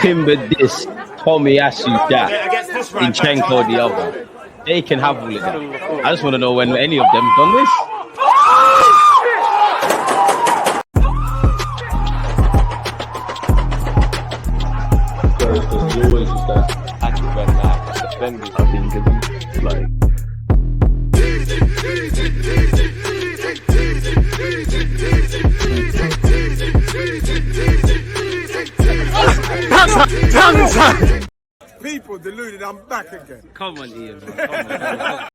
Timber this, Tommy Asu that, Zinchenko the other. They can have all of that. I just want to know when any of them done this. There's always just that active when that defenders, I think, it's like. People deluded, I'm back again. Come on, Ian. Come on.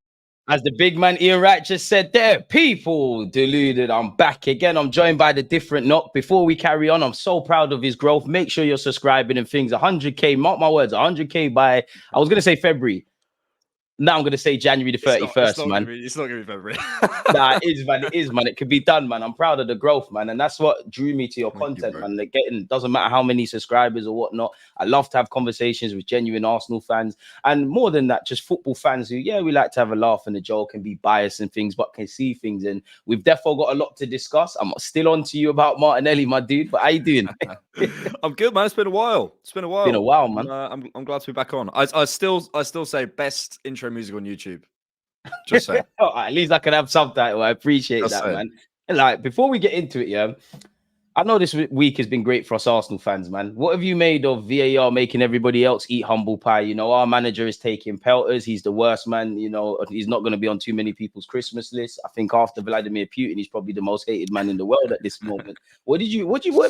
As the big man Ian Wright just said there, people deluded, I'm back again. I'm joined by the different knock. Before we carry on, I'm so proud of his growth. Make sure you're subscribing and things. 100K, mark my words, 100K by, I was going to say February. Now I'm going to say January the 31st, man. It's not going to be February. Nah, it is, man. It is, man. It could be done, man. I'm proud of the growth, man. And that's what drew me to your content, man. Like doesn't matter how many subscribers or whatnot. I love to have conversations with genuine Arsenal fans. And more than that, just football fans who, yeah, we like to have a laugh and a joke and be biased and things, but can see things. And we've definitely got a lot to discuss. I'm still on to you about Martinelli, my dude. But how you doing? I'm good, man. It's been a while. Been a while, man. I'm glad to be back on. I still say best intro music on YouTube. Just saying. At least I can have subtitle. I appreciate that, man. And like, before we get into it, yeah, I know this week has been great for us Arsenal fans, man. What have you made of VAR making everybody else eat humble pie? You know, our manager is taking pelters. He's the worst, man. You know, he's not going to be on too many people's Christmas list. I think after Vladimir Putin, he's probably the most hated man in the world at this moment. What have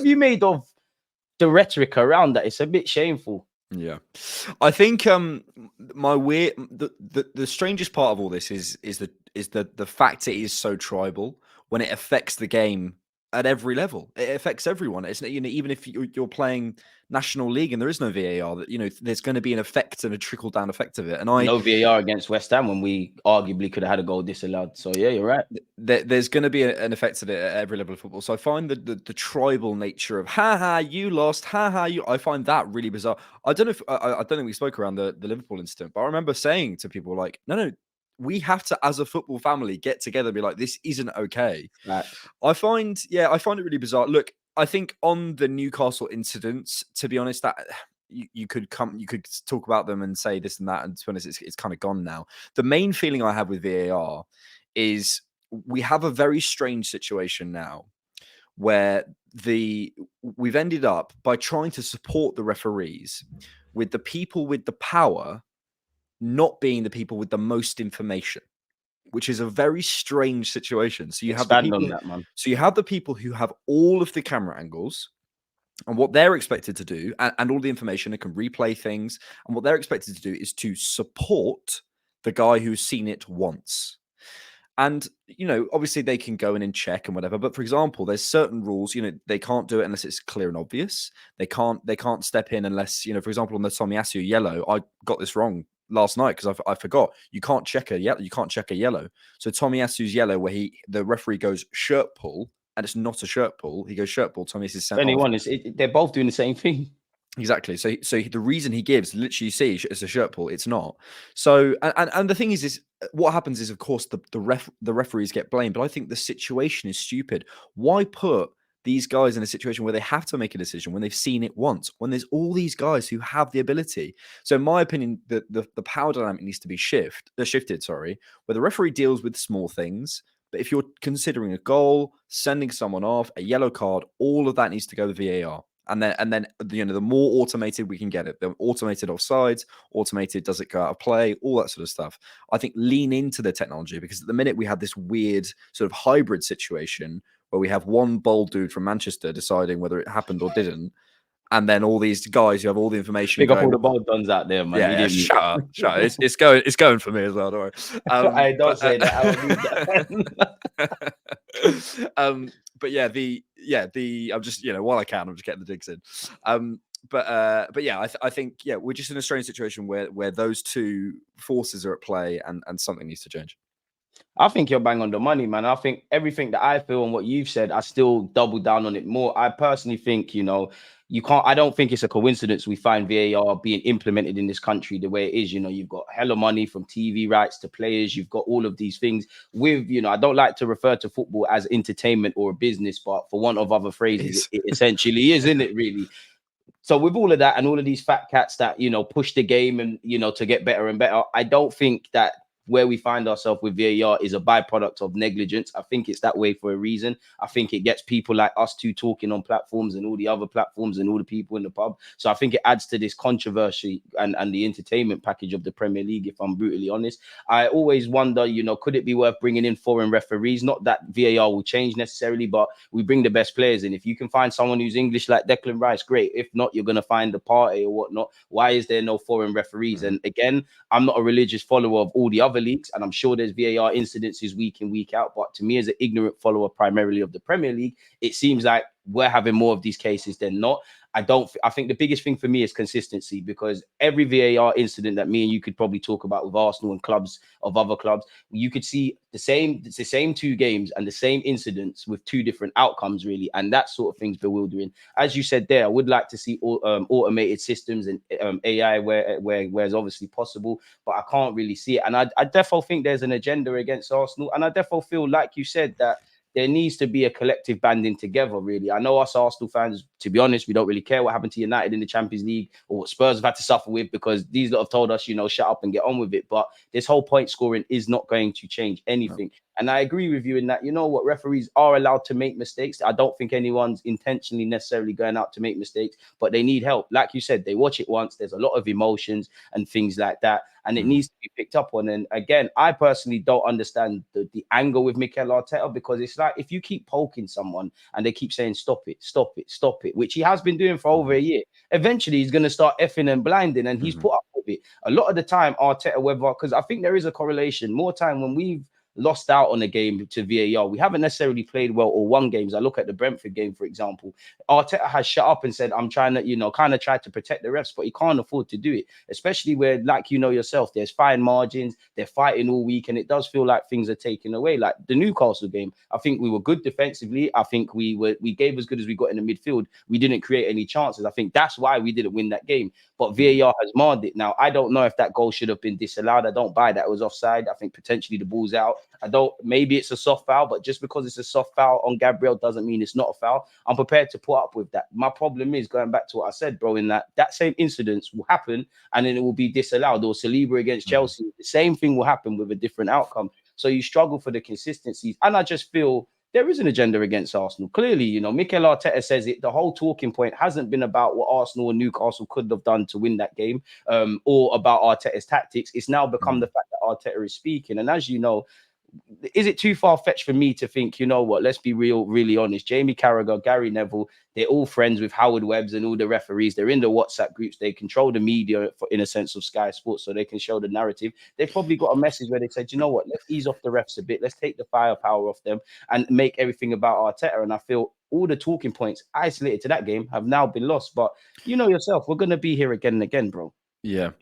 you made of the rhetoric around that? It's a bit shameful. Yeah, I think the strangest part of all this is the fact it is so tribal when it affects the game at every level. It affects everyone. It's, you know, even if you're playing National League and there is no VAR, that, you know, there's going to be an effect and a trickle down effect of it. And no VAR against West Ham when we arguably could have had a goal disallowed. So yeah, you're right. There's going to be an effect of it at every level of football. So I find the tribal nature of you lost, you. I find that really bizarre. I don't think we spoke around the Liverpool incident, but I remember saying to people like, no. We have to, as a football family, get together and be like, this isn't okay. Right. I find it really bizarre. Look, I think on the Newcastle incidents, to be honest, that you could talk about them and say this and that, and to be honest, it's kind of gone now. The main feeling I have with VAR is we have a very strange situation now where we've ended up by trying to support the referees with the people with the power not being the people with the most information, which is a very strange situation. So you have the people, so you have the people who have all of the camera angles and what they're expected to do, and all the information, and can replay things. And what they're expected to do is to support the guy who's seen it once. And, you know, obviously they can go in and check and whatever. But for example, there's certain rules, you know, they can't do it unless it's clear and obvious. They can't step in unless, you know, for example, on the Tommy Asu yellow, I got this wrong last night because I forgot. You can't check a yellow. So Tommy Asu's yellow, where the referee goes shirt pull, and it's not a shirt pull. He goes shirt pull. Tommy Asu's sent off. They're both doing the same thing. Exactly. So the reason he gives, literally, you see, it's a shirt pull. It's not. So and the thing is what happens is, of course, the referees get blamed. But I think the situation is stupid. Why put these guys in a situation where they have to make a decision when they've seen it once, when there's all these guys who have the ability? So in my opinion, the power dynamic needs to be shifted, where the referee deals with small things. But if you're considering a goal, sending someone off, a yellow card, all of that needs to go to VAR. And then you know, the more automated we can get it, the automated offsides, automated does it go out of play, all that sort of stuff. I think lean into the technology, because at the minute we have this weird sort of hybrid situation where we have one bold dude from Manchester deciding whether it happened or didn't, and then all these guys who have all the information. Pick up all the bold duns out there, man. Yeah, shut up. It's going for me as well. Don't worry. I don't say that. I will need that. But I'm just, you know, while I can, I'm just getting the digs in. But yeah, I think we're just in a strange situation where those two forces are at play, and something needs to change. I think you're bang on the money, man. I think everything that I feel and what you've said, I still double down on it more. I personally think, you know, I don't think it's a coincidence we find VAR being implemented in this country the way it is. You know, you've got hella money from TV rights to players. You've got all of these things with, you know, I don't like to refer to football as entertainment or a business, but for want of other phrases, it essentially is, isn't it, really? So with all of that and all of these fat cats that, push the game and, to get better and better, I don't think that where we find ourselves with VAR is a byproduct of negligence. I think it's that way for a reason. I think it gets people like us two talking on platforms and all the other platforms and all the people in the pub. So I think it adds to this controversy and the entertainment package of the Premier League, if I'm brutally honest. I always wonder, could it be worth bringing in foreign referees? Not that VAR will change necessarily, but we bring the best players in. If you can find someone who's English like Declan Rice, great. If not, you're going to find the Partey or whatnot. Why is there no foreign referees? And again, I'm not a religious follower of all the other leagues, and I'm sure there's VAR incidences week in, week out. But to me, as an ignorant follower primarily of the Premier League, it seems like we're having more of these cases than not. I think the biggest thing for me is consistency, because every VAR incident that me and you could probably talk about with Arsenal and clubs of other clubs, you could see the same two games and the same incidents with two different outcomes, really. And that sort of thing's bewildering. As you said there, I would like to see automated systems and AI where it's obviously possible, but I can't really see it. And I definitely think there's an agenda against Arsenal. And I definitely feel, like you said, that there needs to be a collective banding together, really. I know us Arsenal fans, to be honest, we don't really care what happened to United in the Champions League or what Spurs have had to suffer with, because these lot have told us, shut up and get on with it. But this whole point scoring is not going to change anything. No. And I agree with you in that, referees are allowed to make mistakes. I don't think anyone's intentionally necessarily going out to make mistakes, but they need help. Like you said, they watch it once. There's a lot of emotions and things like that, and it needs to be picked up on. And again, I personally don't understand the angle with Mikel Arteta, because it's like, if you keep poking someone and they keep saying, stop it, stop it, stop it, which he has been doing for over a year, eventually he's going to start effing and blinding, and he's put up with it. A lot of the time, Arteta, because I think there is a correlation, more time when we've lost out on a game to VAR, we haven't necessarily played well or won games. I look at the Brentford game, for example. Arteta has shut up and said, I'm trying to, kind of try to protect the refs, but he can't afford to do it, especially where, like yourself, there's fine margins, they're fighting all week, and it does feel like things are taken away. Like the Newcastle game, I think we were good defensively. I think we gave as good as we got in the midfield. We didn't create any chances. I think that's why we didn't win that game. But VAR has marred it. Now, I don't know if that goal should have been disallowed. I don't buy that it was offside. I think potentially the ball's out. Maybe it's a soft foul, but just because it's a soft foul on Gabriel doesn't mean it's not a foul. I'm prepared to put up with that. My problem is, going back to what I said, bro, in that same incidents will happen and then it will be disallowed. Or Saliba against Chelsea, the same thing will happen with a different outcome. So you struggle for the consistencies. And I just feel there is an agenda against Arsenal. Clearly, Mikel Arteta says it. The whole talking point hasn't been about what Arsenal and Newcastle could have done to win that game, or about Arteta's tactics. It's now become the fact that Arteta is speaking. And as you know, is it too far-fetched for me to think, let's be really honest, Jamie Carragher, Gary Neville, they're all friends with Howard Webbs and all the referees. They're in the WhatsApp groups. They control the media in a sense of Sky Sports, so they can show the narrative. They've probably got a message where they said, let's ease off the refs a bit. Let's take the firepower off them and make everything about Arteta. And I feel all the talking points isolated to that game have now been lost. But yourself, we're going to be here again and again, bro. Yeah.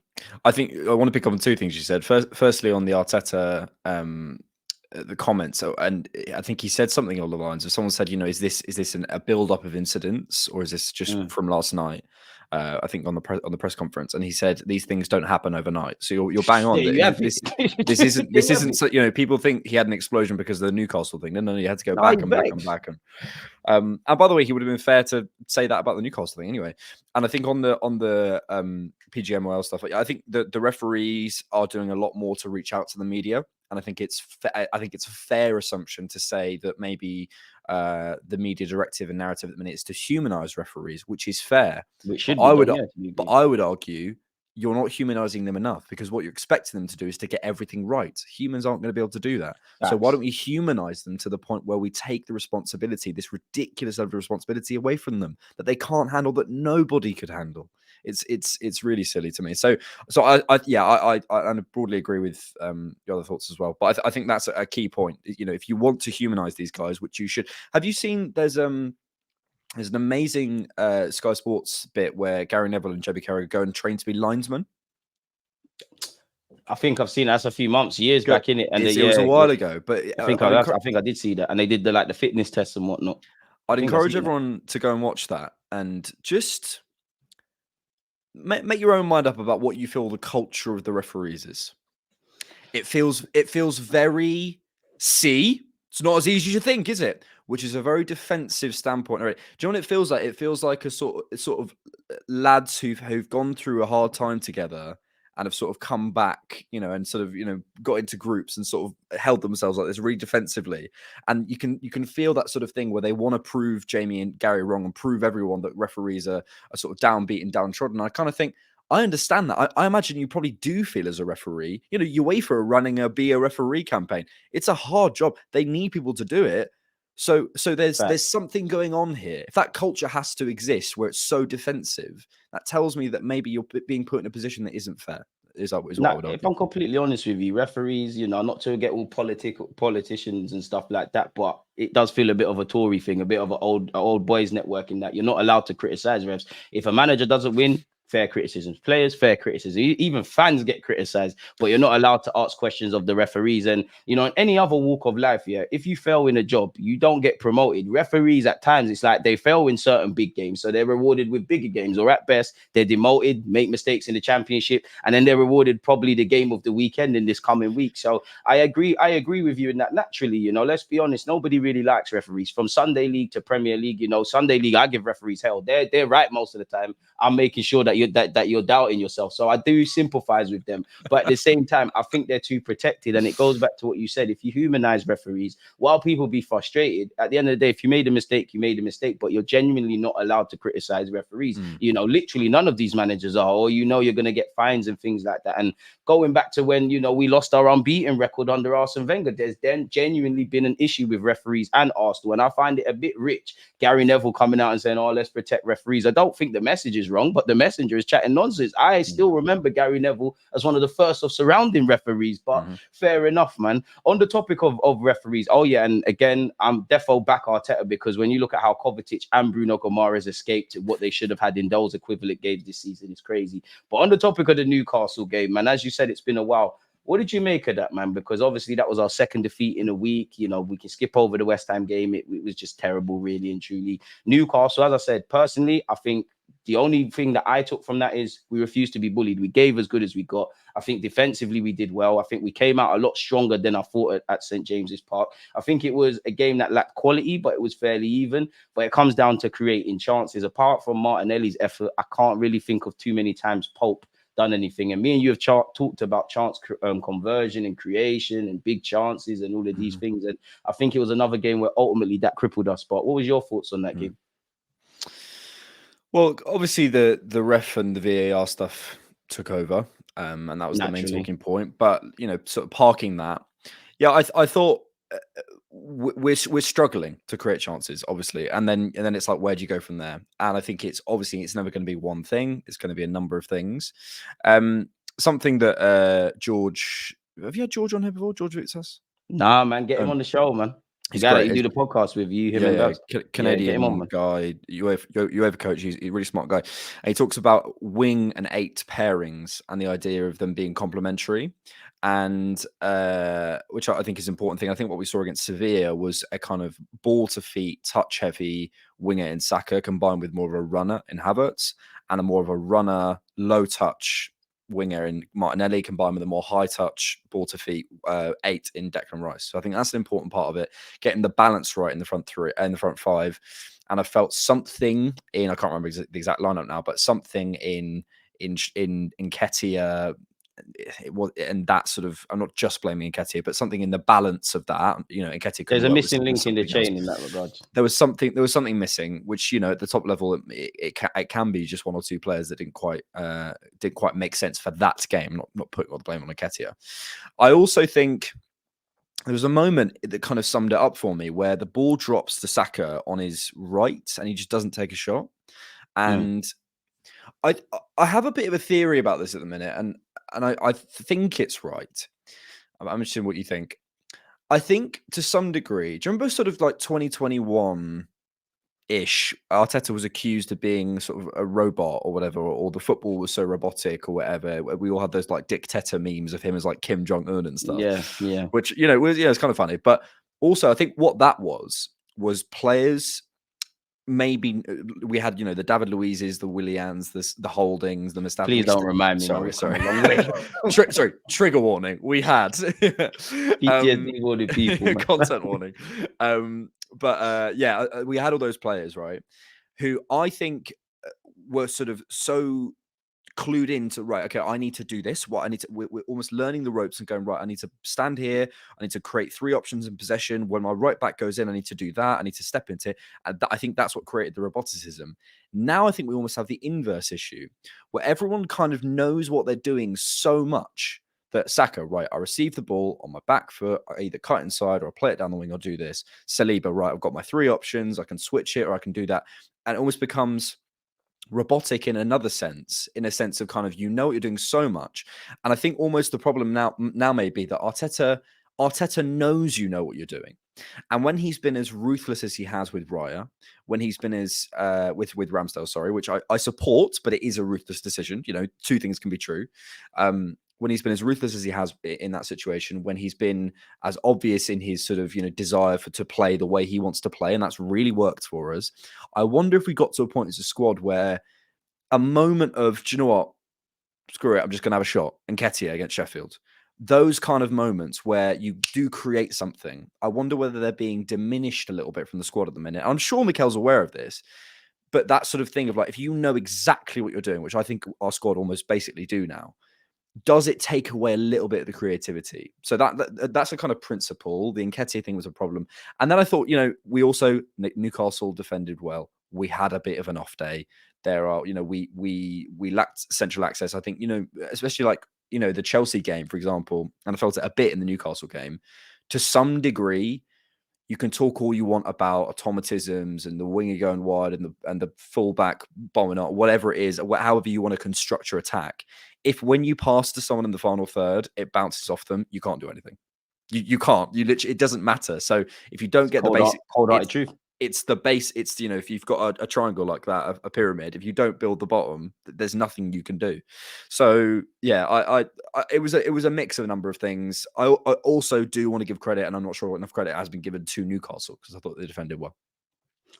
I think I want to pick up on two things you said. Firstly, on the Arteta, the comments. So, and I think he said something along the lines of, someone said, is this a build up of incidents, or is this just from last night? I think on the press conference, and he said these things don't happen overnight. So you're bang on. This isn't. So, people think he had an explosion because of the Newcastle thing. No, you had to go back and back. And by the way, he would have been fair to say that about the Newcastle thing anyway. And I think on the PGMOL stuff, I think the referees are doing a lot more to reach out to the media. And I think it's a fair assumption to say that maybe the media directive and narrative at the minute is to humanize referees, which is fair. I would argue you're not humanizing them enough, because what you're expecting them to do is to get everything right. Humans aren't going to be able to do that. So why don't we humanize them to the point where we take the responsibility, this ridiculous level of responsibility, away from them that they can't handle, that nobody could handle? It's really silly to me. So I broadly agree with the other thoughts as well. But I think that's a key point. If you want to humanize these guys, which you should. Have you seen? There's an amazing Sky Sports bit where Gary Neville and Jamie Carragher go and train to be linesmen. I think I've seen that's a few years back in it, and it was a while ago. But I think I did see that, and they did the fitness tests and whatnot. I'd encourage everyone to go and watch that, and just make your own mind up about what you feel the culture of the referees is. It feels very it's not as easy as you think, is it? Which is a very defensive standpoint. Right? Do you know what it feels like? It feels like a sort of lads who've gone through a hard time together and have sort of come back, and sort of, got into groups and sort of held themselves like this really defensively. And you can feel that sort of thing where they want to prove Jamie and Gary wrong and prove everyone that referees are sort of downbeaten, downtrodden. I kind of think, I understand that. I imagine you probably do feel as a referee, UEFA are running a Be a Referee campaign. It's a hard job. They need people to do it. So there's something going on here. If that culture has to exist where it's so defensive, that tells me that maybe you're being put in a position that isn't fair. Is what I would argue. If I'm completely honest with you, referees, not to get all politicians and stuff like that, but it does feel a bit of a Tory thing, a bit of an old boys network in that you're not allowed to criticize refs. If a manager doesn't win, fair criticism. Players, fair criticism. Even fans get criticized, but you're not allowed to ask questions of the referees. And, in any other walk of life, if you fail in a job, you don't get promoted. Referees, at times, it's like they fail in certain big games, so they're rewarded with bigger games, or at best, they're demoted, make mistakes in the championship, and then they're rewarded probably the game of the weekend in this coming week. So I agree with you in that. Naturally, let's be honest, nobody really likes referees. From Sunday League to Premier League, Sunday League, I give referees hell. They're right most of the time. I'm making sure that you're doubting yourself. So I do sympathize with them. But at the same time, I think they're too protected. And it goes back to what you said. If you humanize referees, while people be frustrated, at the end of the day, if you made a mistake, you made a mistake. But you're genuinely not allowed to criticize referees. Literally none of these managers are, or you're going to get fines and things like that. And going back to when, we lost our unbeaten record under Arsene Wenger, there's then genuinely been an issue with referees and Arsenal. And I find it a bit rich. Gary Neville coming out and saying, oh, let's protect referees. I don't think the message is wrong, but the messenger is chatting nonsense. I still remember Gary Neville as one of the first of surrounding referees, but fair enough, man. On the topic of referees, and again, I'm defo back Arteta, because when you look at how Kovacic and Bruno Gomares escaped what they should have had in those equivalent games this season, it's crazy. But on the topic of the Newcastle game, man, as you said, it's been a while. What did you make of that, man? Because obviously that was our second defeat in a week. We can skip over the West Ham game. It was just terrible, really and truly. Newcastle, as I said, personally, I think the only thing that I took from that is we refused to be bullied. We gave as good as we got. I think defensively we did well. I think we came out a lot stronger than I thought at St. James's Park. I think it was a game that lacked quality, but it was fairly even. But it comes down to creating chances. Apart from Martinelli's effort, I can't really think of too many times Pope done anything. And me and you have talked about chance conversion and creation and big chances and all of these things. And I think it was another game where ultimately that crippled us. But what was your thoughts on that game? Well, obviously the ref and the VAR stuff took over, and that was the main talking point. But sort of parking that, I thought we're struggling to create chances, obviously, and then it's like, where do you go from there? And I think it's never going to be one thing. It's going to be a number of things. Something that George, have you had George on here before? George Vitsas? Nah, man, get him on the show, man. He's the guy that you do the podcast with, Canadian guy, UEFA coach. He's a really smart guy. And he talks about wing and 8 pairings and the idea of them being complementary, and which I think is an important thing. I think what we saw against Sevilla was a kind of ball to feet, touch heavy winger in Saka, combined with more of a runner in Havertz, and a more of a runner, low touch winger in Martinelli, combined with a more high touch ball to feet 8 in Declan Rice. So I think that's an important part of it, getting the balance right in the front 3 and the front 5. And I felt something in, I can't remember the exact lineup now, but something in Nketiah. It was, and that sort of, I'm not just blaming Nketiah, but something in the balance of that. Nketiah. There's a missing link in the chain in that regard. There was something missing, which at the top level it can be just 1 or 2 players that didn't quite make sense for that game. Not putting all the blame on Nketiah. I also think there was a moment that kind of summed it up for me, where the ball drops to Saka on his right and he just doesn't take a shot. And I have a bit of a theory about this at the minute, and I think it's right. I'm interested in what you think. I think to some degree, do you remember sort of like 2021-ish, Arteta was accused of being sort of a robot or whatever, or the football was so robotic or whatever. We all had those like dictator memes of him as like Kim Jong-un and stuff. Yeah. Which, it's kind of funny. But also I think what that was players. Maybe we had, the David Luiz's, the Willians, the Holdings, the Mustafa. Please don't remind me. Sorry. Sorry, trigger warning. We had PTSD warning people. Content warning. We had all those players, right? Who I think were sort of so clued into, right, okay, I need to do this. What I need to, we're almost learning the ropes and going, right, I need to stand here. I need to create 3 options in possession. When my right back goes in, I need to do that. I need to step into it. And I think that's what created the roboticism. Now I think we almost have the inverse issue where everyone kind of knows what they're doing so much that Saka, right, I receive the ball on my back foot, I either cut inside or I play it down the wing or do this. Saliba, right, I've got my 3 options. I can switch it or I can do that. And it almost becomes robotic in another sense, in a sense of kind of, you know what you're doing so much. And I think almost the problem now may be that Arteta knows you know what you're doing. And when he's been as ruthless as he has with Raya, when he's been as with Ramsdale, sorry, which I support, but it is a ruthless decision. You know, 2 things can be true. When he's been as ruthless as he has in that situation, when he's been as obvious in his sort of, you know, desire to play the way he wants to play, and that's really worked for us. I wonder if we got to a point as a squad where a moment of, do you know what? Screw it, I'm just going to have a shot. Nketiah against Sheffield. Those kind of moments where you do create something. I wonder whether they're being diminished a little bit from the squad at the minute. I'm sure Mikel's aware of this, but that sort of thing of like, if you know exactly what you're doing, which I think our squad almost basically do now, does it take away a little bit of the creativity? So that's a kind of principle. The Nketiah thing was a problem. And then I thought, you know, we also, Newcastle defended well. We had a bit of an off day. There are, you know, we lacked central access. I think, you know, especially like, you know, the Chelsea game, for example, and I felt it a bit in the Newcastle game. To some degree, you can talk all you want about automatisms and the winger going wide and the fullback bombing up, whatever it is, however you want to construct your attack. If when you pass to someone in the final third, it bounces off them, you can't do anything. You can't. You literally, it doesn't matter. So if you don't get the basic, cold-hearted truth. It's the base. It's, you know, if you've got a triangle like that, a pyramid, if you don't build the bottom, there's nothing you can do. So yeah, it was a mix of a number of things. I also do want to give credit, and I'm not sure enough credit has been given to Newcastle because I thought they defended well.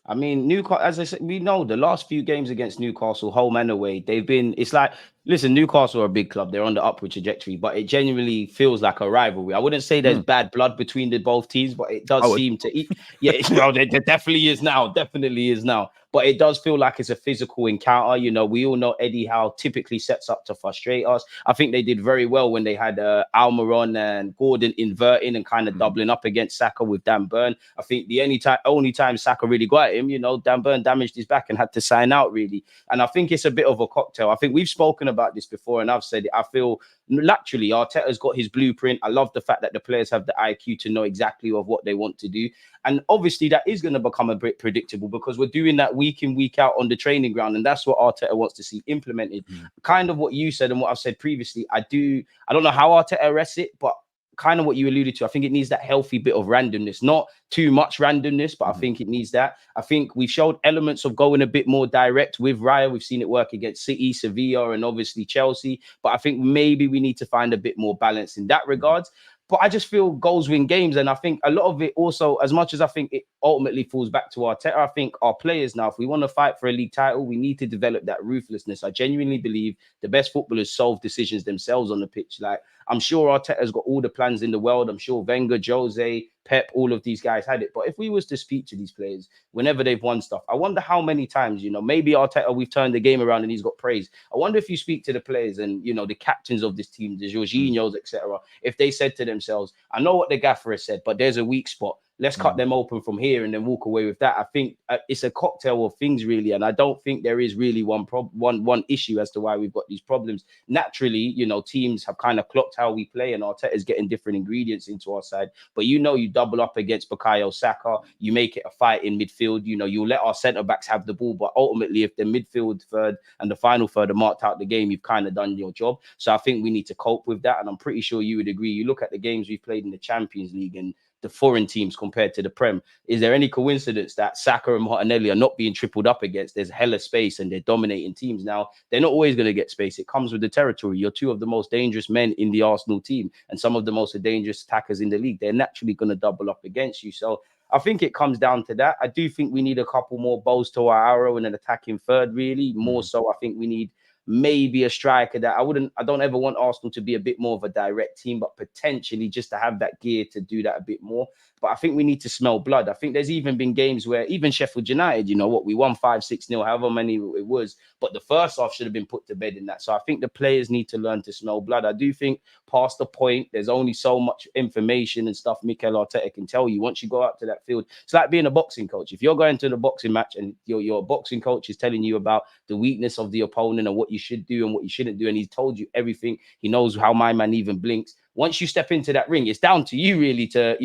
I mean, Newcastle, as I said, we know the last few games against Newcastle, home and away, they've been, it's like, listen, Newcastle are a big club. They're on the upward trajectory, but it genuinely feels like a rivalry. I wouldn't say there's bad blood between the both teams, but it does seem to eat. Yeah, well, there definitely is now. Definitely is now. But it does feel like it's a physical encounter. You know, we all know Eddie Howe typically sets up to frustrate us. I think they did very well when they had Almiron and Gordon inverting and kind of doubling up against Saka with Dan Burn. I think the only time Saka really got at him, you know, Dan Burn damaged his back and had to sign out, really. And I think it's a bit of a cocktail. I think we've spoken about this before, and I've said it. I feel laterally Arteta's got his blueprint. I love the fact that the players have the IQ to know exactly of what they want to do. And obviously that is going to become a bit predictable because we're doing that week in, week out on the training ground. And that's what Arteta wants to see implemented. Kind of what you said and what I've said previously. I don't know how Arteta arrests it, but kind of what you alluded to. I think it needs that healthy bit of randomness, not too much randomness, but I think it needs that. I think we've showed elements of going a bit more direct with Raya. We've seen it work against City, Sevilla, and obviously Chelsea. But I think maybe we need to find a bit more balance in that regards. But I just feel goals win games. And I think a lot of it also, as much as I think it ultimately falls back to Arteta, I think our players now, if we want to fight for a league title, we need to develop that ruthlessness. I genuinely believe the best footballers solve decisions themselves on the pitch. Like, I'm sure Arteta's got all the plans in the world. I'm sure Wenger, Jose, Pep, all of these guys had it. But if we was to speak to these players whenever they've won stuff, I wonder how many times, you know, maybe Arteta, we've turned the game around and he's got praise. I wonder if you speak to the players and, you know, the captains of this team, the Jorginhos, etc., if they said to themselves, I know what the gaffer has said, but there's a weak spot. Let's cut them open from here and then walk away with that. I think it's a cocktail of things, really. And I don't think there is really one issue as to why we've got these problems. Naturally, you know, teams have kind of clocked how we play and Arteta's getting different ingredients into our side. But, you know, you double up against Bukayo Saka, you make it a fight in midfield. You know, you let our centre-backs have the ball. But ultimately, if the midfield third and the final third are marked out the game, you've kind of done your job. So I think we need to cope with that. And I'm pretty sure you would agree. You look at the games we've played in the Champions League and the foreign teams compared to the Prem. Is there any coincidence that Saka and Martinelli are not being tripled up against? There's hella space and they're dominating teams. Now, they're not always going to get space. It comes with the territory. You're two of the most dangerous men in the Arsenal team and some of the most dangerous attackers in the league. They're naturally going to double up against you. So I think it comes down to that. I do think we need a couple more bows to our arrow and an attacking third, really. More so, I think we need maybe a striker that I don't ever want Arsenal to be a bit more of a direct team, but potentially just to have that gear to do that a bit more. But I think we need to smell blood. I think there's even been games where even Sheffield United, we won 5-6-0, however many it was, but the first half should have been put to bed in that. So I think the players need to learn to smell blood. I do think past the point, there's only so much information and stuff Mikel Arteta can tell you. Once you go out to that field, it's like being a boxing coach. If you're going to the boxing match and your boxing coach is telling you about the weakness of the opponent and what you should do and what you shouldn't do, and he's told you everything, he knows how my man even blinks. Once you step into that ring, it's down to you really to,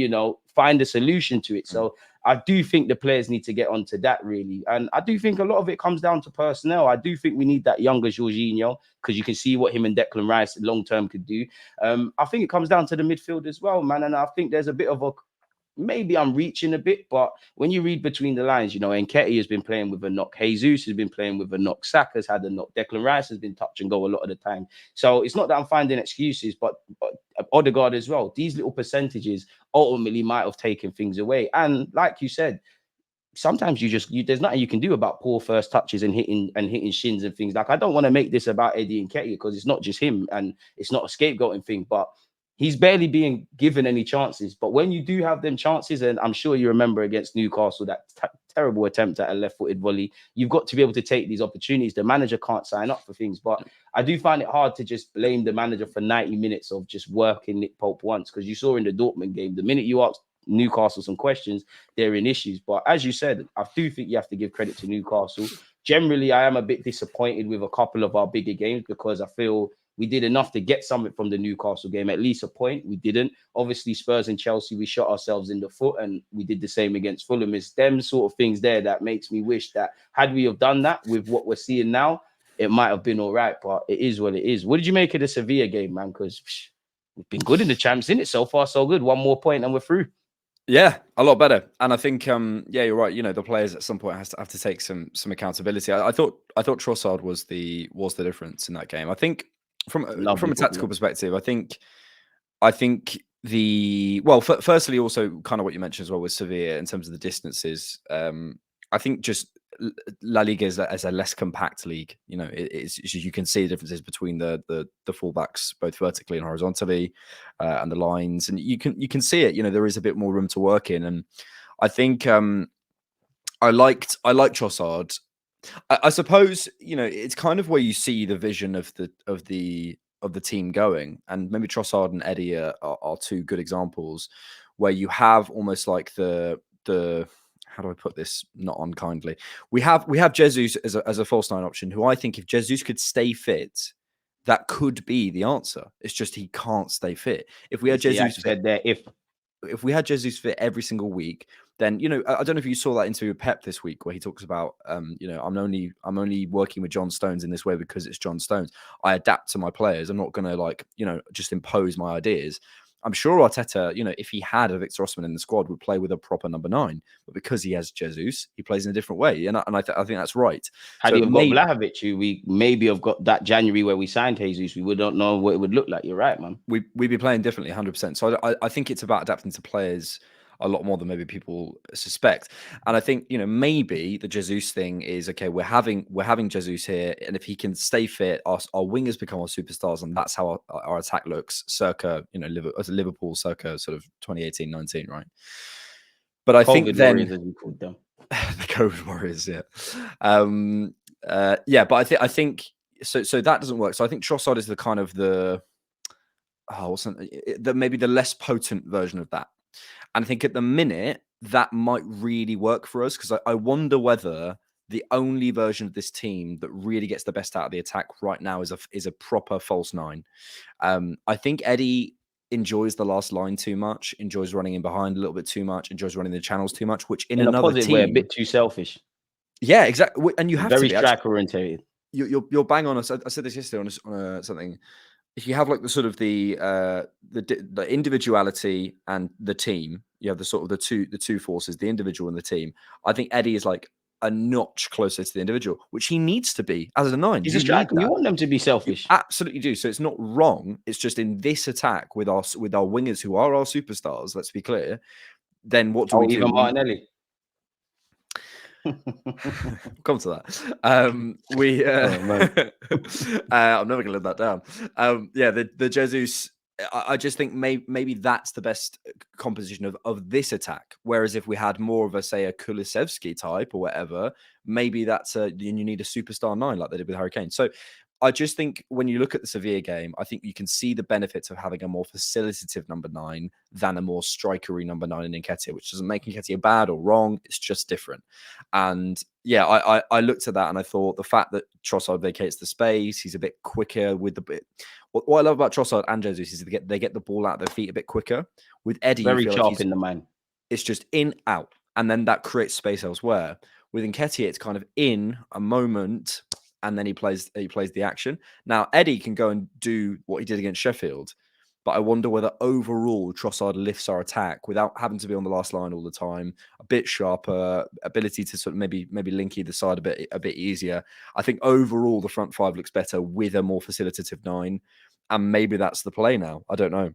find a solution to it. So I do think the players need to get onto that really. And I do think a lot of it comes down to personnel. I do think we need that younger Jorginho because you can see what him and Declan Rice long-term could do. I think it comes down to the midfield as well, man. And I think there's a bit of maybe I'm reaching a bit, but when you read between the lines, Nketiah has been playing with a knock. Jesus has been playing with a knock. Saka's had a knock. Declan Rice has been touch and go a lot of the time. So it's not that I'm finding excuses, but Odegaard as well. These little percentages ultimately might have taken things away. And like you said, sometimes there's nothing you can do about poor first touches and hitting shins and things. Like, I don't want to make this about Eddie Nketiah because it's not just him and it's not a scapegoating thing, but he's barely being given any chances. But when you do have them chances, and I'm sure you remember against Newcastle, that terrible attempt at a left-footed volley, you've got to be able to take these opportunities. The manager can't sign up for things. But I do find it hard to just blame the manager for 90 minutes of just working Nick Pope once, because you saw in the Dortmund game, the minute you asked Newcastle some questions, they're in issues. But as you said, I do think you have to give credit to Newcastle. Generally, I am a bit disappointed with a couple of our bigger games because I feel we did enough to get something from the Newcastle game, at least a point. We didn't. Obviously, Spurs and Chelsea, we shot ourselves in the foot, and we did the same against Fulham. It's them sort of things there that makes me wish that had we have done that with what we're seeing now, it might have been all right, but it is what it is. What did you make of the Sevilla game, man? Because we've been good in the champs, isn't it? So far, so good. One more point and we're through. Yeah, a lot better. And I think, you're right. The players at some point have to take some accountability. I thought Trossard was the difference in that game. I think from a tactical perspective, I think firstly, also kind of what you mentioned as well with Sevilla in terms of the distances. I think just La Liga is a less compact league. It's you can see the differences between the fullbacks, both vertically and horizontally, and the lines, and you can see it. There is a bit more room to work in, and I think I liked Trossard. I suppose it's kind of where you see the vision of the team going, and maybe Trossard and Eddie are two good examples where you have almost like the how do I put this not unkindly? We have Jesus as a false nine option, who I think if Jesus could stay fit, that could be the answer. It's just he can't stay fit. If we had Jesus fit, if we had Jesus fit every single week, then I don't know if you saw that interview with Pep this week where he talks about I'm only working with John Stones in this way because it's John Stones. I adapt to my players. I'm not going to just impose my ideas. I'm sure Arteta, if he had a Victor Osimhen in the squad, would play with a proper number 9. But because he has Jesus, he plays in a different way. And I think that's right. Had he got Vlahovic, who we maybe have got that January where we signed Jesus, we wouldn't know what it would look like. You're right, man. We'd be playing differently, 100%. So I think it's about adapting to players a lot more than maybe people suspect. And I think, maybe the Jesus thing is, okay, we're having Jesus here. And if he can stay fit, our wingers become our superstars. And that's how our attack looks circa, Liverpool circa sort of 2018-19, right? But I think then... Warriors, as we called them. The COVID Warriors, yeah. But I think so that doesn't work. So I think Trossard is the kind of maybe the less potent version of that. And I think at the minute, that might really work for us, because I wonder whether the only version of this team that really gets the best out of the attack right now is a proper false 9. I think Eddie enjoys the last line too much, enjoys running in behind a little bit too much, enjoys running the channels too much, which in another team... way, a bit too selfish. Yeah, exactly. And you have very to be striker oriented. You're bang on. I said this yesterday on something. If you have like the sort of the individuality and the team, you have the sort of the two forces, the individual and the team. I think Eddie is like a notch closer to the individual, which he needs to be as a 9. He's a striker. You want them to be selfish. You absolutely do. So it's not wrong. It's just in this attack with our wingers who are our superstars. Let's be clear. Then what do we do? Even Martinelli. Come to that. I'm never gonna let that down. The Jesus. I just think maybe that's the best composition of this attack. Whereas if we had more of a, say, a Kulusevski type or whatever, maybe that's you need a superstar 9 like they did with Harry Kane. So I just think when you look at the Sevilla game, I think you can see the benefits of having a more facilitative number 9 than a more strikery number 9 in Nketiah, which doesn't make Nketiah bad or wrong. It's just different. And yeah, I looked at that and I thought the fact that Trossard vacates the space, he's a bit quicker with the bit. What I love about Trossard and Jesus is they get the ball out of their feet a bit quicker. With Eddie, very you feel sharp like in the man. It's just in, out, and then that creates space elsewhere. With Nketiah, it's kind of in a moment, and then he plays the action. Now, Eddie can go and do what he did against Sheffield, but I wonder whether overall Trossard lifts our attack without having to be on the last line all the time, a bit sharper, ability to sort of maybe link either side a bit easier. I think overall the front 5 looks better with a more facilitative 9, and maybe that's the play now. I don't know.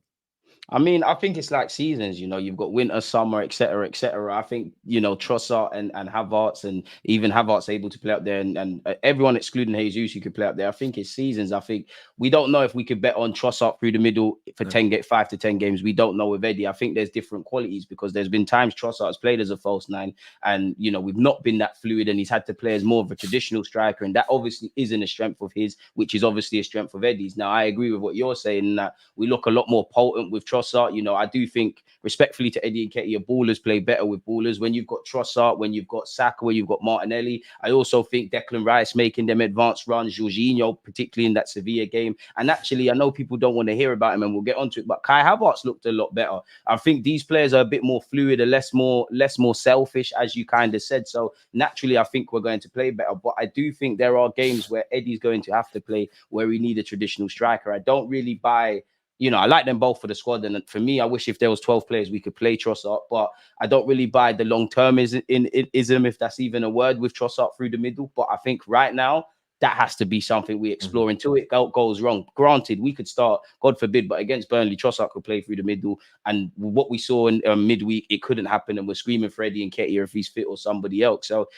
I mean, I think it's like seasons, you've got winter, summer, etc., etc. I think, Trossard and Havertz, and even Havertz able to play up there, and everyone excluding Jesus who could play up there. I think it's seasons. I think we don't know if we could bet on Trossard through the middle for 5 to 10 games. We don't know with Eddie. I think there's different qualities because there's been times Trossard has played as a false 9 and, we've not been that fluid and he's had to play as more of a traditional striker. And that obviously isn't a strength of his, which is obviously a strength of Eddie's. Now, I agree with what you're saying that we look a lot more potent with Trossard. I do think, respectfully to Eddie Nketiah, ballers play better with ballers. When you've got Trossard, when you've got Saka, when you've got Martinelli, I also think Declan Rice making them advanced runs, Jorginho, particularly in that Sevilla game. And actually, I know people don't want to hear about him, and we'll get onto it, but Kai Havertz looked a lot better. I think these players are a bit more fluid, and less more selfish, as you kind of said. So naturally, I think we're going to play better. But I do think there are games where Eddie's going to have to play where we need a traditional striker. I don't really buy. I like them both for the squad. And for me, I wish if there was 12 players, we could play Trossard. But I don't really buy the long-termism, if that's even a word, with Trossard through the middle. But I think right now, that has to be something we explore until it goes wrong. Granted, we could start, God forbid, but against Burnley, Trossard could play through the middle. And what we saw in midweek, it couldn't happen. And we're screaming for Eddie Nketiah if he's fit or somebody else. So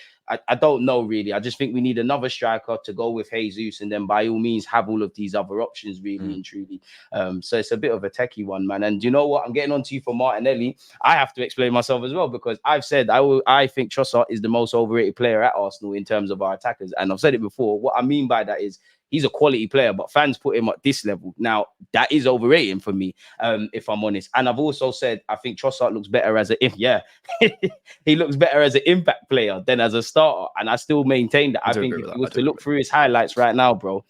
I don't know, really. I just think we need another striker to go with Jesus, and then by all means have all of these other options, really and truly. So it's a bit of a techie one, man. And you know what? I'm getting on to you for Martinelli. I have to explain myself as well, because I've said I think Trossard is the most overrated player at Arsenal in terms of our attackers. And I've said it before. What I mean by that is he's a quality player, but fans put him at this level. Now, that is overrating for me, if I'm honest. And I've also said I think Trossard looks better as he looks better as an impact player than as a starter. And I still maintain that. I think if you was to look through his highlights right now, bro,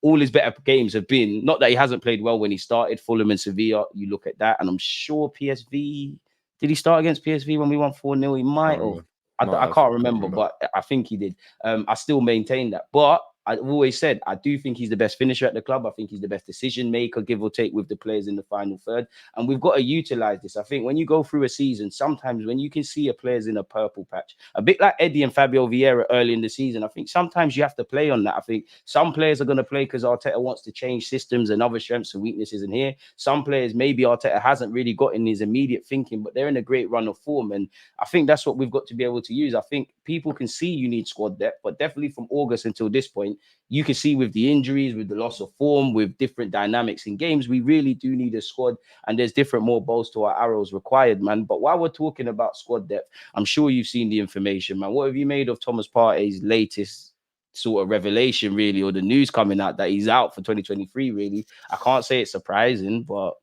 all his better games have been, not that he hasn't played well when he started, Fulham and Sevilla. You look at that, and I'm sure PSV, did he start against PSV when we won 4-0? He might have. I can't remember, but I think he did. I still maintain that. But I've always said I do think he's the best finisher at the club. I think he's the best decision maker, give or take, with the players in the final third. And we've got to utilize this. I think when you go through a season, sometimes when you can see a player's in a purple patch, a bit like Eddie and Fabio Vieira early in the season, I think sometimes you have to play on that. I think some players are going to play because Arteta wants to change systems and other strengths and weaknesses in here. Some players, maybe Arteta hasn't really got in his immediate thinking, but they're in a great run of form. And I think that's what we've got to be able to use. I think people can see you need squad depth, but definitely from August until this point, you can see with the injuries, with the loss of form, with different dynamics in games, we really do need a squad, and there's different more bows to our arrows required, man. But while we're talking about squad depth, I'm sure you've seen the information, man. What have you made of Thomas Partey's latest sort of revelation, really, or the news coming out that he's out for 2023, really? I can't say it's surprising, but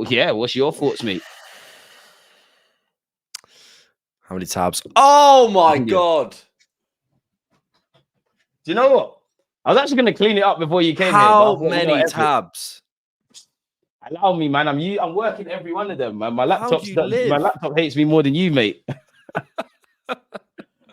yeah, what's your thoughts, mate? How many tabs? Oh my God. Do you know what? I was actually going to clean it up before you came here. How many tabs? Allow me, man. I'm working every one of them, man. My laptop hates me more than you, mate.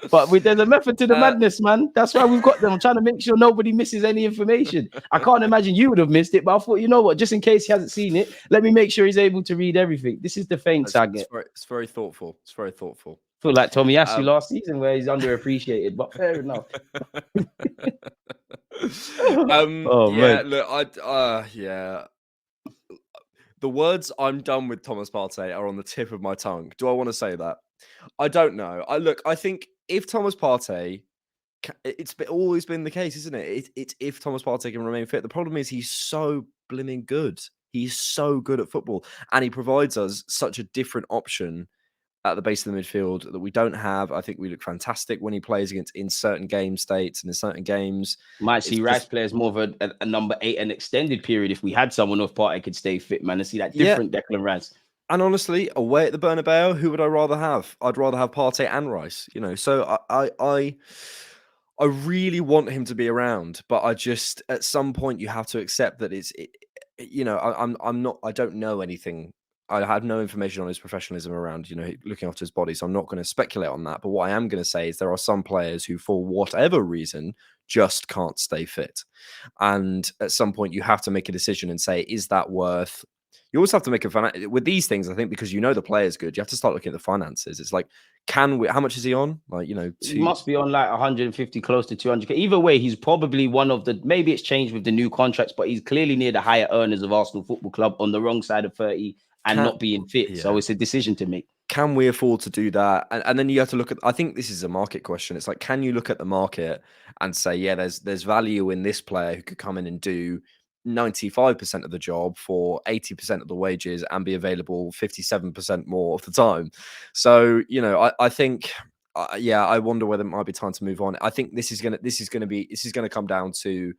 But there's a method to the madness, man. That's why we've got them. I'm trying to make sure nobody misses any information. I can't imagine you would have missed it, but I thought, you know what? Just in case he hasn't seen it, let me make sure he's able to read everything. This is the thanks I get. It's very thoughtful. It's very thoughtful. I feel like Tomiyasu last season, where he's underappreciated, but fair enough. The words "I'm done with Thomas Partey" are on the tip of my tongue. Do I want to say that? I don't know. I think if Thomas Partey, it's always been the case, isn't it? It's if Thomas Partey can remain fit. The problem is he's so blimmin' good. He's so good at football, and he provides us such a different option at the base of the midfield that we don't have. I think we look fantastic when he plays against in certain game states and in certain games. Might see Rice players more of a number 8 an extended period if we had someone of Partey could stay fit, man, and see that different Declan Rice. And honestly, away at the Bernabeu, who would I rather have? I'd rather have Partey and Rice, So I really want him to be around, but I just at some point you have to accept that I don't know anything. I have no information on his professionalism around, looking after his body. So I'm not going to speculate on that. But what I am going to say is there are some players who, for whatever reason, just can't stay fit. And at some point you have to make a decision and say, is that worth? You always have to make with these things, I think, because the player's good, you have to start looking at the finances. It's like, how much is he on? He must be on like 150, close to 200. Either way, he's probably one of the, maybe it's changed with the new contracts, but he's clearly near the higher earners of Arsenal Football Club on the wrong side of 30 and not being fit. Yeah. So it's a decision to make. Can we afford to do that? And then you have to look at, I think this is a market question. It's like, can you look at the market and say, yeah, there's value in this player who could come in and do 95% of the job for 80% of the wages and be available 57% more of the time. So, I think, I wonder whether it might be time to move on. I think this is going to come down to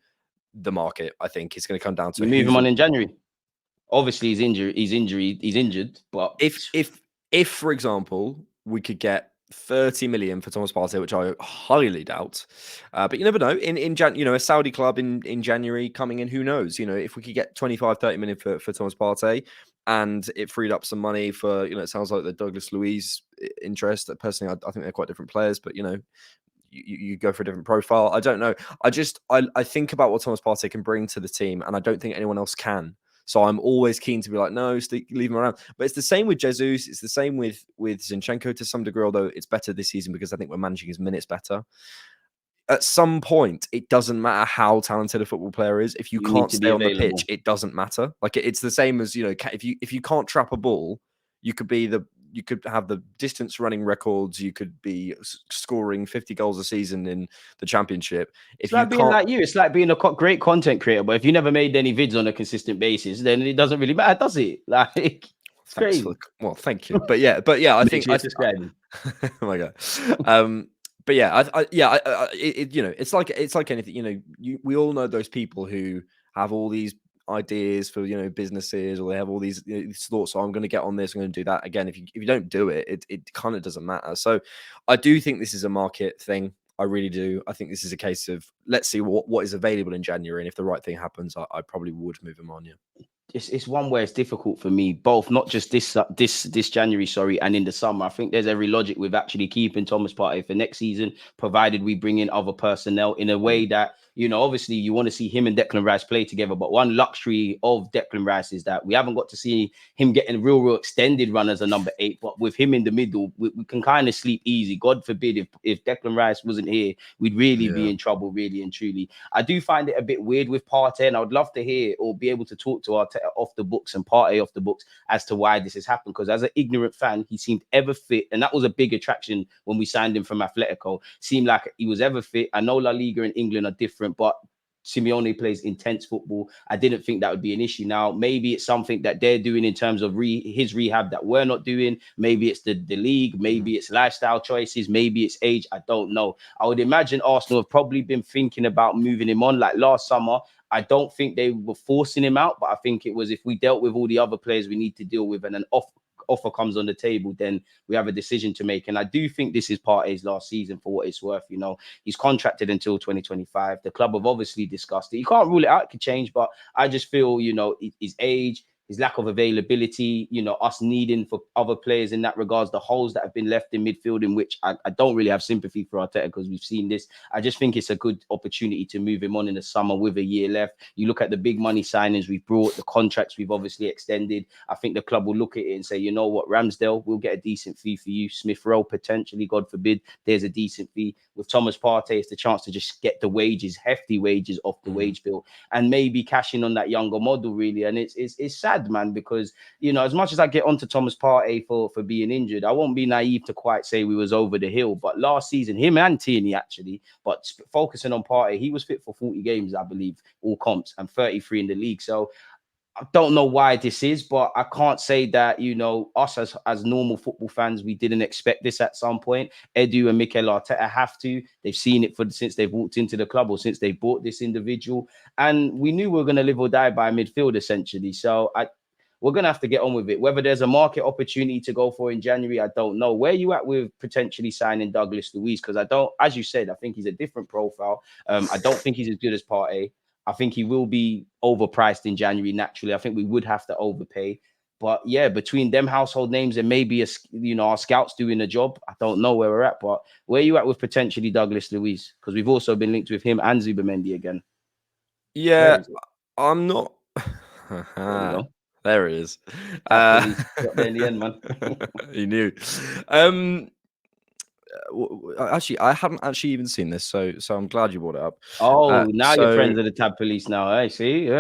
the market. I think it's going to come down to you move him on in January. Obviously he's injured, but if for example, we could get 30 million for Thomas Partey, which I highly doubt. But you never know. In a Saudi club in January coming in, who knows? If we could get 25, 30 million for Thomas Partey and it freed up some money for, it sounds like the Douglas Luiz interest. Personally, I think they're quite different players, but you go for a different profile. I don't know. I think about what Thomas Partey can bring to the team, and I don't think anyone else can. So I'm always keen to be like, no, leave him around. But it's the same with Jesus. It's the same with Zinchenko to some degree, although it's better this season because I think we're managing his minutes better. At some point, it doesn't matter how talented a football player is. If you can't stay on the pitch, it doesn't matter. Like it's the same as, if you can't trap a ball, you could have the distance running records. You could be scoring 50 goals a season in the championship. It's like being like you. It's like being a great content creator. But if you never made any vids on a consistent basis, then it doesn't really matter, does it? Like, it's crazy. Thank you. But yeah, I think oh my God. But yeah, it's like anything. We all know those people who have all these ideas for businesses, or they have all these thoughts. So I'm going to get on this, I'm going to do that. Again, if you don't do it, it kind of doesn't matter. So I do think this is a market thing. I really do. I think this is a case of let's see what is available in January, and if the right thing happens, I probably would move him on. Yeah. It's one where it's difficult for me, both not just this January, and in the summer. I think there's every logic with actually keeping Thomas Partey for next season, provided we bring in other personnel in a way that, obviously you want to see him and Declan Rice play together. But one luxury of Declan Rice is that we haven't got to see him getting real extended run as a number 8. But with him in the middle, we can kind of sleep easy. God forbid if Declan Rice wasn't here, we'd really be in trouble, really and truly. I do find it a bit weird with Partey, and I would love to hear or be able to talk to Arteta off the books and Partey off the books as to why this has happened. Because as an ignorant fan, he seemed ever fit, and that was a big attraction when we signed him from Atletico. Seemed like he was ever fit. I know La Liga and England are different, but Simeone plays intense football. I didn't think that would be an issue. Now, maybe it's something that they're doing in terms of his rehab that we're not doing. Maybe it's the league. Maybe it's lifestyle choices. Maybe it's age. I don't know. I would imagine Arsenal have probably been thinking about moving him on like last summer. I don't think they were forcing him out, but I think it was if we dealt with all the other players we need to deal with and an offer comes on the table, then we have a decision to make. And I do think this is Partey's last season for what it's worth. He's contracted until 2025. The club have obviously discussed it. You can't rule it out. It could change, but I just feel, his age, his lack of availability, us needing for other players in that regards, the holes that have been left in midfield, in which I don't really have sympathy for Arteta because we've seen this. I just think it's a good opportunity to move him on in the summer with a year left. You look at the big money signings we've brought, the contracts we've obviously extended. I think the club will look at it and say, you know what, Ramsdale, we'll get a decent fee for you. Smith Rowe, potentially, God forbid, there's a decent fee. With Thomas Partey, it's the chance to just get the wages, hefty wages off the wage bill, and maybe cash in on that younger model, really. And it's sad sad, man, because, you know, as much as I get onto Thomas Partey for being injured, I won't be naive to quite say we was over the hill. But last season, him and Tierney actually, but focusing on Partey, he was fit for 40 games, I believe, all comps, and 33 in the league. So I don't know why this is, but I can't say that, you know, us as normal football fans, we didn't expect this at some point. Edu and Mikel Arteta have to. They've seen it since they've walked into the club or since they bought this individual. And we knew we were going to live or die by midfield, essentially. So we're going to have to get on with it. Whether there's a market opportunity to go for in January, I don't know. Where are you at with potentially signing Douglas Luiz? Because I don't, as you said, I think he's a different profile. I don't think he's as good as Partey. I think he will be overpriced in January. Naturally, I think we would have to overpay. But yeah, between them household names and maybe our scouts doing a job, I don't know where we're at. But where are you at with potentially Douglas Luiz? Because we've also been linked with him and Zubimendi again. Yeah, I'm not. There we go. There it is. Got there in the end, man. He knew. Actually, I haven't actually even seen this, so I'm glad you brought it up. Oh, now you're friends of the Tab Police now. I see.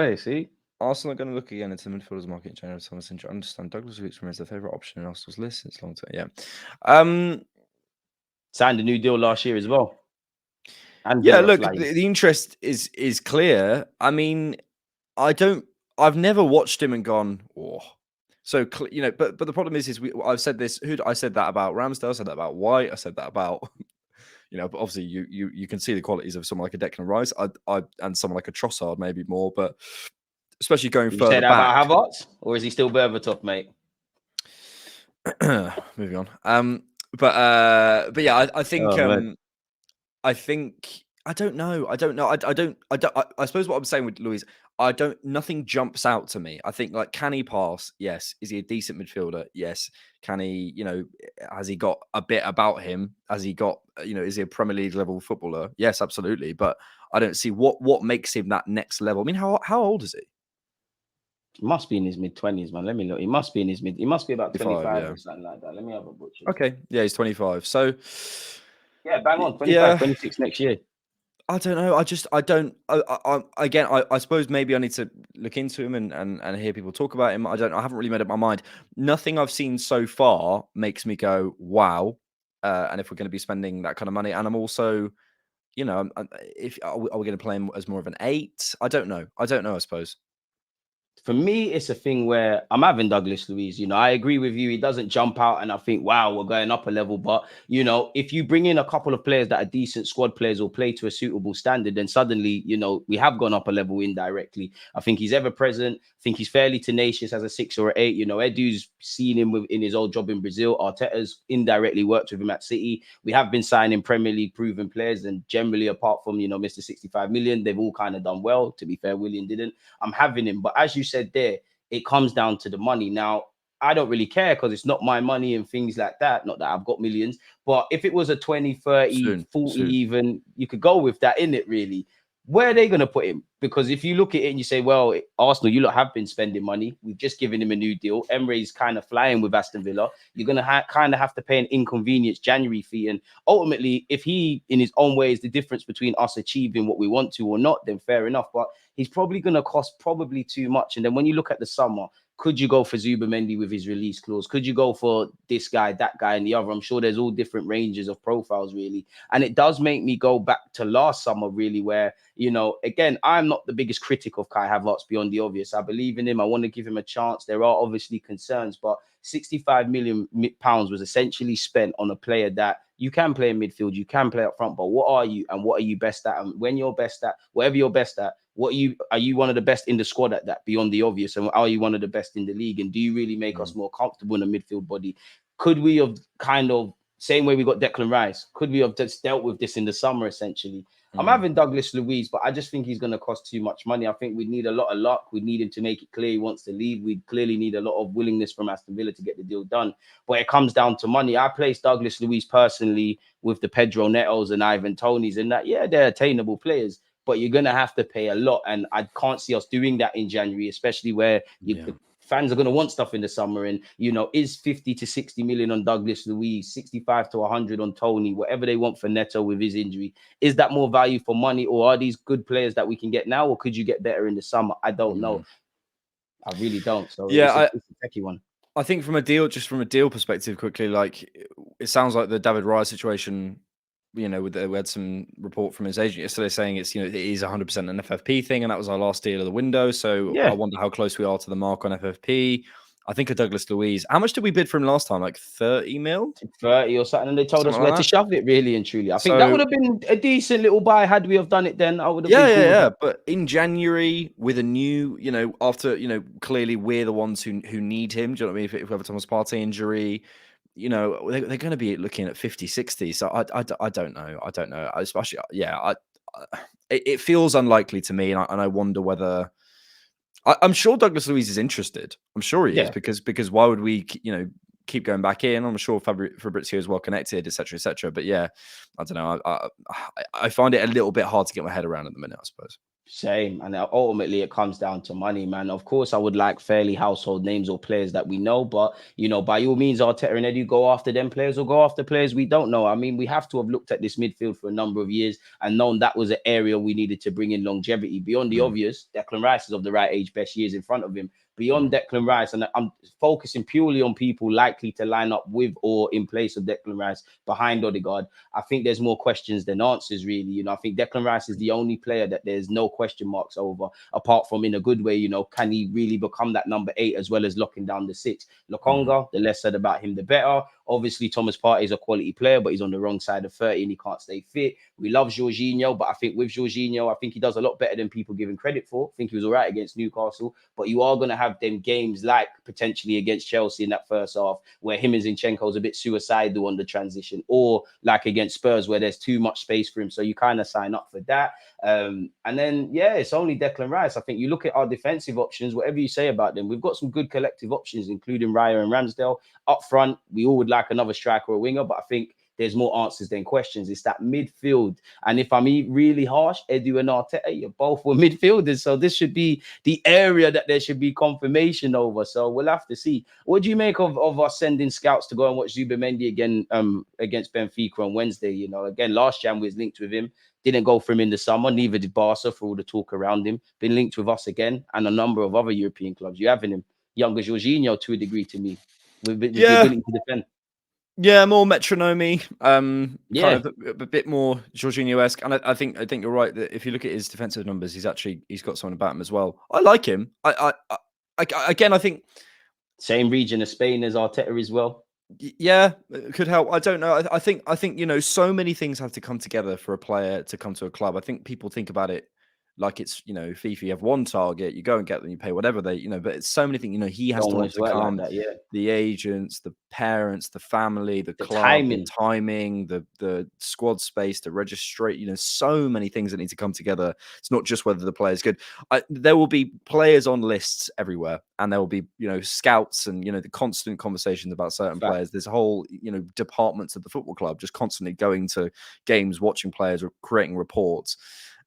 Arsenal are going to look again into the midfielders market in January. Thomas I understand Douglas Luiz remains their favourite option in Arsenal's list since long term. Yeah. Signed a new deal last year as well. And yeah, look, the interest is clear. I mean, I've never watched him and gone, oh. So, you know, but the problem is I've said this. I said that about Ramsdale. I said that about White. I said that about, you know, but obviously you can see the qualities of someone like a Declan Rice. And someone like a Trossard maybe more, but especially going further say that back. About Havertz, or is he still Berbatov, mate? Moving on. But yeah, I think I don't know. I suppose what I'm saying with Luiz, nothing jumps out to me. I think, like, can he pass? Yes. Is he a decent midfielder? Yes. Can he, you know, has he got a bit about him? Has he got, you know, is he a Premier League level footballer? Yes, absolutely. But I don't see what makes him that next level. I mean, how old is he? He must be in his mid-20s, man. Let me look. He must be about 25 or something like that. Let me have a butcher. Okay. Yeah, he's 25. So yeah, bang on. 25, 26 next year. I don't know. I suppose maybe I need to look into him and hear people talk about him. I haven't really made up my mind. Nothing I've seen so far makes me go, wow. And if we're going to be spending that kind of money, and I'm also, you know, are we going to play him as more of an 8? I don't know, I suppose. For me, it's a thing where I'm having Douglas Luiz. You know, I agree with you. He doesn't jump out and I think, wow, we're going up a level. But, you know, if you bring in a couple of players that are decent squad players or play to a suitable standard, then suddenly, you know, we have gone up a level indirectly. I think he's ever present. I think he's fairly tenacious as a 6 or an 8. You know, Edu's seen him in his old job in Brazil. Arteta's indirectly worked with him at City. We have been signing Premier League proven players. And generally, apart from, you know, Mr. 65 million, they've all kind of done well. To be fair, Willian didn't. I'm having him. But as you said there, it comes down to the money. Now, I don't really care because it's not my money and things like that. Not that I've got millions, but if it was a 20, 30, 40 even, you could go with that in it, really. Where are they going to put him? Because if you look at it and you say, well, Arsenal, you lot have been spending money. We've just given him a new deal. Emre's kind of flying with Aston Villa. You're going to kind of have to pay an inconvenience January fee. And ultimately, if he, in his own way, is the difference between us achieving what we want to or not, then fair enough. But he's probably going to cost too much. And then when you look at the summer, could you go for Zubimendi with his release clause? Could you go for this guy, that guy, and the other? I'm sure there's all different ranges of profiles, really. And it does make me go back to last summer, really, where, you know, again, I'm not the biggest critic of Kai Havertz beyond the obvious. I believe in him. I want to give him a chance. There are obviously concerns, but 65 million pounds was essentially spent on a player that you can play in midfield, you can play up front, but what are you and what are you best at? And when you're best at, whatever you're best at, are you one of the best in the squad at that beyond the obvious? And are you one of the best in the league? And do you really make us more comfortable in a midfield body? Could we have kind of, same way we got Declan Rice, could we have just dealt with this in the summer, essentially? I'm having Douglas Luiz, but I just think he's going to cost too much money. I think we need a lot of luck. We need him to make it clear he wants to leave. We clearly need a lot of willingness from Aston Villa to get the deal done. But it comes down to money. I placed Douglas Luiz personally with the Pedro Netos and Ivan Tonys and that, yeah, they're attainable players, but you're going to have to pay a lot. And I can't see us doing that in January, especially where the fans are going to want stuff in the summer. And, you know, is 50 to 60 million on Douglas Luiz, 65 to 100 on Tony, whatever they want for Neto with his injury, is that more value for money, or are these good players that we can get now, or could you get better in the summer? I don't know. I really don't. So Yeah, it's a tricky one. I think from a deal perspective, quickly, like it sounds like the David Raya situation. We had some report from his agent yesterday saying it's it is 100% an FFP thing, and that was our last deal of the window. So I wonder how close we are to the mark on FFP. I think of Douglas Luiz. How much did we bid for him last time? Like 30 mil? 30 or something, and they told us where to shove it, really and truly. I think that would have been a decent little buy had we have done it then. I would have been cool. Yeah. But in January, with a new, after, clearly we're the ones who need him. Do you know what I mean? If we have a Thomas Partey injury, they're going to be looking at 50, 60. So I don't know. I don't know. Especially, it feels unlikely to me. And I wonder whether... I'm sure Douglas Luiz is interested. I'm sure he is, because why would we, keep going back in? I'm sure Fabrizio is well connected, etc., etc. But yeah, I don't know. I find it a little bit hard to get my head around at the minute, I suppose. Same. And ultimately it comes down to money, man. Of course, I would like fairly household names or players that we know, but by all means, Arteta and Edu go after them players or go after players we don't know. I mean, we have to have looked at this midfield for a number of years and known that was an area we needed to bring in longevity. Beyond the obvious, Declan Rice is of the right age, best years in front of him. Beyond Declan Rice, and I'm focusing purely on people likely to line up with or in place of Declan Rice behind Odegaard, I think there's more questions than answers, really. I think Declan Rice is the only player that there's no question marks over, apart from in a good way, can he really become that number 8 as well as locking down the 6? Lokonga, the less said about him, the better. Obviously, Thomas Partey is a quality player, but he's on the wrong side of 30 and he can't stay fit. We love Jorginho, but I think with Jorginho, I think he does a lot better than people give him credit for. I think he was all right against Newcastle, but you are going to have them games like potentially against Chelsea in that first half where him and Zinchenko's a bit suicidal on the transition, or like against Spurs where there's too much space for him. So you kind of sign up for that. And then, it's only Declan Rice. I think you look at our defensive options, whatever you say about them, we've got some good collective options, including Raya and Ramsdale. Up front, we all would like another striker or a winger, but I think there's more answers than questions. It's that midfield. And if I'm really harsh, Edu and Arteta, you both were midfielders. So this should be the area that there should be confirmation over. So we'll have to see. What do you make of us sending scouts to go and watch Zubimendi again against Benfica on Wednesday? Again, last Jan we was linked with him. Didn't go for him in the summer. Neither did Barca for all the talk around him. Been linked with us again and a number of other European clubs. You having him. Younger Jorginho to a degree to me. With the ability to defend. Yeah, more metronome, kind of a bit more Jorginho-esque. And I think you're right that if you look at his defensive numbers, he's got something about him as well. I like him. I think same region of Spain as Arteta as well. Yeah, it could help. I don't know. I think so many things have to come together for a player to come to a club. I think people think about it like it's, FIFA, you have one target, you go and get them, you pay whatever they, but it's so many things, he has to want to calm like that, the agents, the parents, the family, the club, the timing, the squad space, the registrate, so many things that need to come together. It's not just whether the player's good. There will be players on lists everywhere, and there will be, scouts and, the constant conversations about certain players. There's a whole, departments of the football club just constantly going to games, watching players, or creating reports.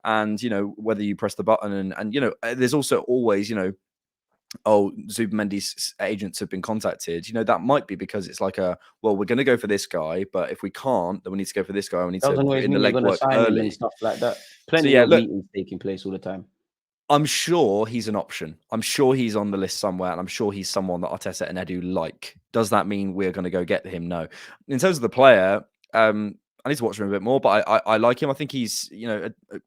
And, whether you press the button and there's also always, Zubimendi's agents have been contacted. That might be because it's like we're going to go for this guy, but if we can't, then we need to go for this guy. We need to put in the legwork early and stuff like that. Plenty of meetings taking place all the time. I'm sure he's an option. I'm sure he's on the list somewhere, and I'm sure he's someone that Arteta and Edu like. Does that mean we're going to go get him? No. In terms of the player, I need to watch him a bit more, but I like him. I think he's,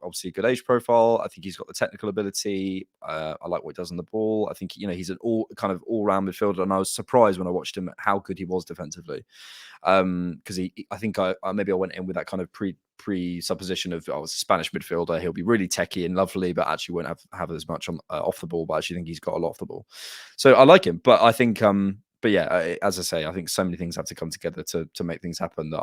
obviously a good age profile. I think he's got the technical ability. I like what he does on the ball. I think, he's an all-round midfielder, and I was surprised when I watched him at how good he was defensively. Because I think I went in with that kind of presupposition of, it's a Spanish midfielder. He'll be really techie and lovely, but actually won't have as much on off the ball. But I actually think he's got a lot off the ball. So I like him, but I think but yeah, as I say, I think so many things have to come together to make things happen that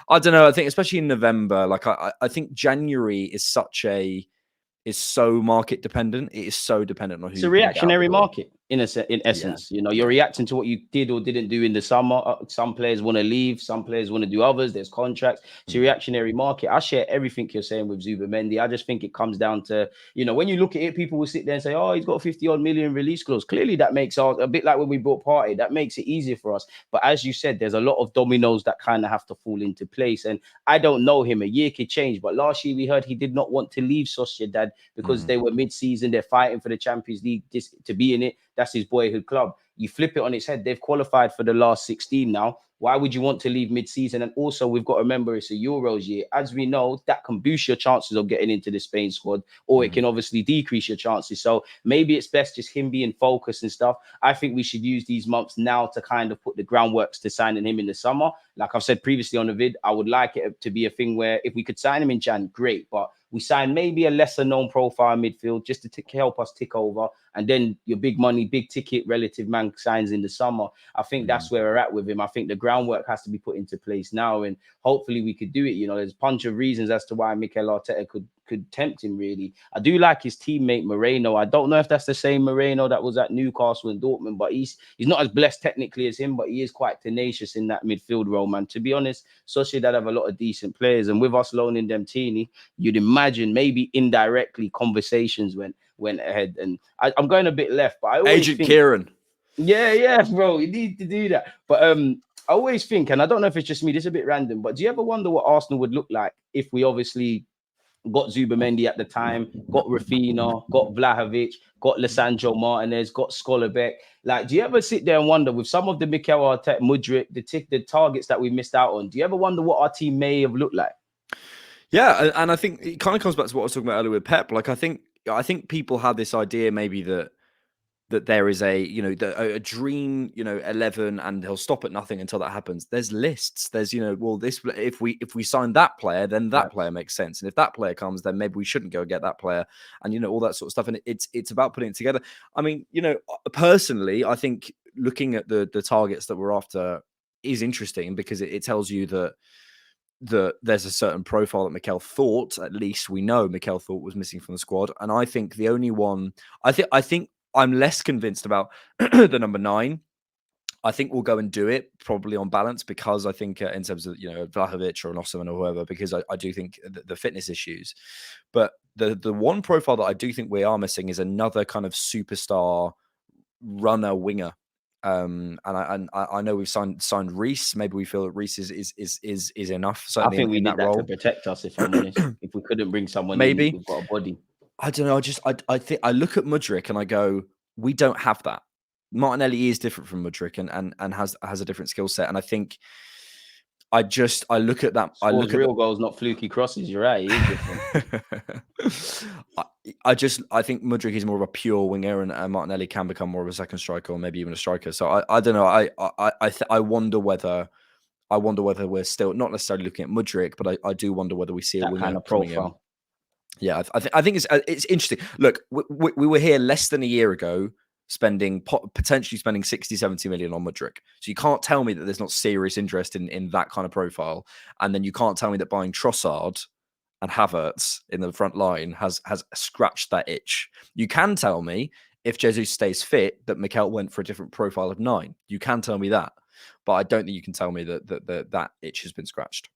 I don't know. I think especially in November, like I think January is so market dependent. It is so dependent on who. It's a reactionary market in essence. You're reacting to what you did or didn't do in the summer. Some players want to leave, some players want to do others. There's contracts. It's a reactionary market. I share everything you're saying with Zubimendi. I just think it comes down to, when you look at it, people will sit there and say, oh, he's got a 50-odd million release clause. Clearly that makes a bit like when we bought Partey, that makes it easier for us. But as you said, there's a lot of dominoes that kind of have to fall into place. And I don't know him. A year could change. But last year we heard he did not want to leave Sociedad because they were mid-season. They're fighting for the Champions League to be in it. That's his boyhood club. You flip it on its head. They've qualified for the last 16 now. Why would you want to leave mid-season? And also, we've got to remember it's a Euros year. As we know, that can boost your chances of getting into the Spain squad, or it can obviously decrease your chances. So maybe it's best just him being focused and stuff. I think we should use these months now to kind of put the groundworks to signing him in the summer. Like I've said previously on the vid, I would like it to be a thing where if we could sign him in Jan, great. But we sign maybe a lesser known profile midfield just to help us tick over. And then your big money, big ticket relative man signs in the summer. I think that's where we're at with him. I think the groundwork has to be put into place now. And hopefully we could do it. You know, there's a bunch of reasons as to why Mikel Arteta could tempt him, really. I do like his teammate Moreno. I don't know if that's the same Moreno that was at Newcastle and Dortmund, but he's not as blessed technically as him, but he is quite tenacious in that midfield role, man. To be honest, Sociedad have a lot of decent players. And with us loaning them Tini, you'd imagine maybe indirectly conversations went ahead. And I'm going a bit left, but I always Agent think, Kieran. Yeah, bro, you need to do that. But I always think, and I don't know if it's just me, this is a bit random, but do you ever wonder what Arsenal would look like if we obviously got Zubimendi at the time, got Rafinha, got Vlahovic, got Lisandro Martinez, got Skolobek? Like, do you ever sit there and wonder, with some of the Mikel Arteta, Mudryk, the targets that we missed out on, do you ever wonder what our team may have looked like? Yeah, and I think it kind of comes back to what I was talking about earlier with Pep. Like, I think people have this idea maybe that there is a dream, 11, and he'll stop at nothing until that happens. There's lists. There's, this, if we sign that player, then that player makes sense. And if that player comes, then maybe we shouldn't go get that player, and, all that sort of stuff. And it's about putting it together. I mean, personally, I think looking at the targets that we're after is interesting because it tells you that there's a certain profile that Mikel thought, at least we know Mikel thought, was missing from the squad. And I think the only one, I think I'm less convinced about the number 9. I think we'll go and do it probably on balance because I think in terms of, Vlahovic or an Osimhen or whoever, because I do think the fitness issues. But the one profile that I do think we are missing is another kind of superstar runner winger. And I know we've signed Reece. Maybe we feel that Reece is enough. I think we need that role to protect us, if I'm honest. If we couldn't bring someone maybe in, we've got a body. I don't know. I think I look at Mudryk and I go, we don't have that. Martinelli is different from Mudryk and has a different skill set. And I think I look at that. I look at real goals, not fluky crosses. You're right. He is different. I think Mudryk is more of a pure winger, and Martinelli can become more of a second striker or maybe even a striker. So I don't know. I wonder whether we're still not necessarily looking at Mudryk, but I do wonder whether we see a winger kind of profile. Yeah, I think it's interesting. Look, we were here less than a year ago, potentially spending 60, 70 million on Mudryk. So you can't tell me that there's not serious interest in that kind of profile. And then you can't tell me that buying Trossard and Havertz in the front line has scratched that itch. You can tell me if Jesus stays fit that Mikel went for a different profile of 9. You can tell me that. But I don't think you can tell me that itch has been scratched.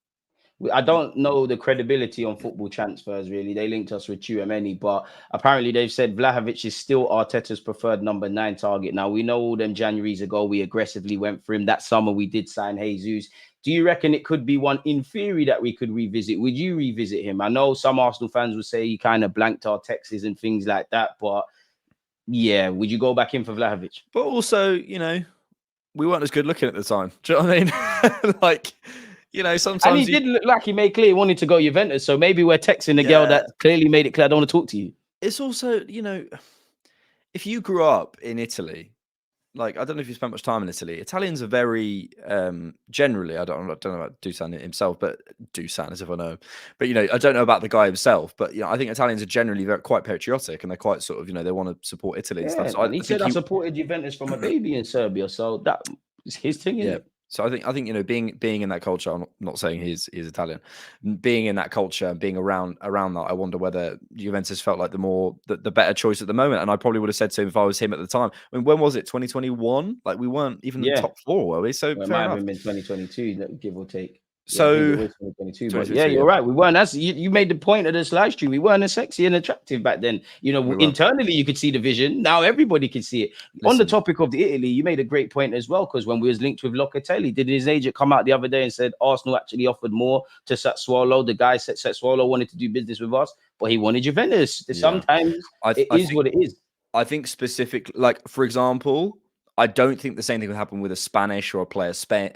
I don't know the credibility on football transfers, really. They linked us with Chuameni, but apparently they've said Vlahovic is still Arteta's preferred number 9 target. Now, we know all them Januaries ago, we aggressively went for him. That summer, we did sign Jesus. Do you reckon it could be one in theory that we could revisit? Would you revisit him? I know some Arsenal fans would say he kind of blanked our texts and things like that, but yeah, would you go back in for Vlahovic? But also, we weren't as good looking at the time. Do you know what I mean? Like... sometimes... And he did look like he made clear he wanted to go Juventus. So maybe we're texting the girl that clearly made it clear I don't want to talk to you. It's also, if you grew up in Italy, like, I don't know if you spent much time in Italy. Italians are very, generally, I don't know about Dusan himself, but Dusan, as if I know. But, I don't know about the guy himself. But, I think Italians are generally quite patriotic and they're quite sort of, they want to support Italy and stuff. So he said I supported Juventus from a baby in Serbia. So that is his thing, isn't it? So I think being in that culture, I'm not saying he's Italian, being in that culture and being around that, I wonder whether Juventus felt like the better choice at the moment. And I probably would have said to him if I was him at the time. I mean, when was it? 2021? Like, we weren't even in the top 4, were we? So it might have been 2022, give or take. So, but yeah, you're right. We weren't as you made the point of this live stream. We weren't as sexy and attractive back then. Internally you could see the vision. Now everybody can see it. Listen, on the topic of the Italy, you made a great point as well, because when we was linked with Locatelli, did his agent come out the other day and said Arsenal actually offered more to Sassuolo? The guy said Sassuolo wanted to do business with us, but he wanted Juventus. Sometimes it is what it is. I think specifically, like for example, I don't think the same thing would happen with a Spanish or a player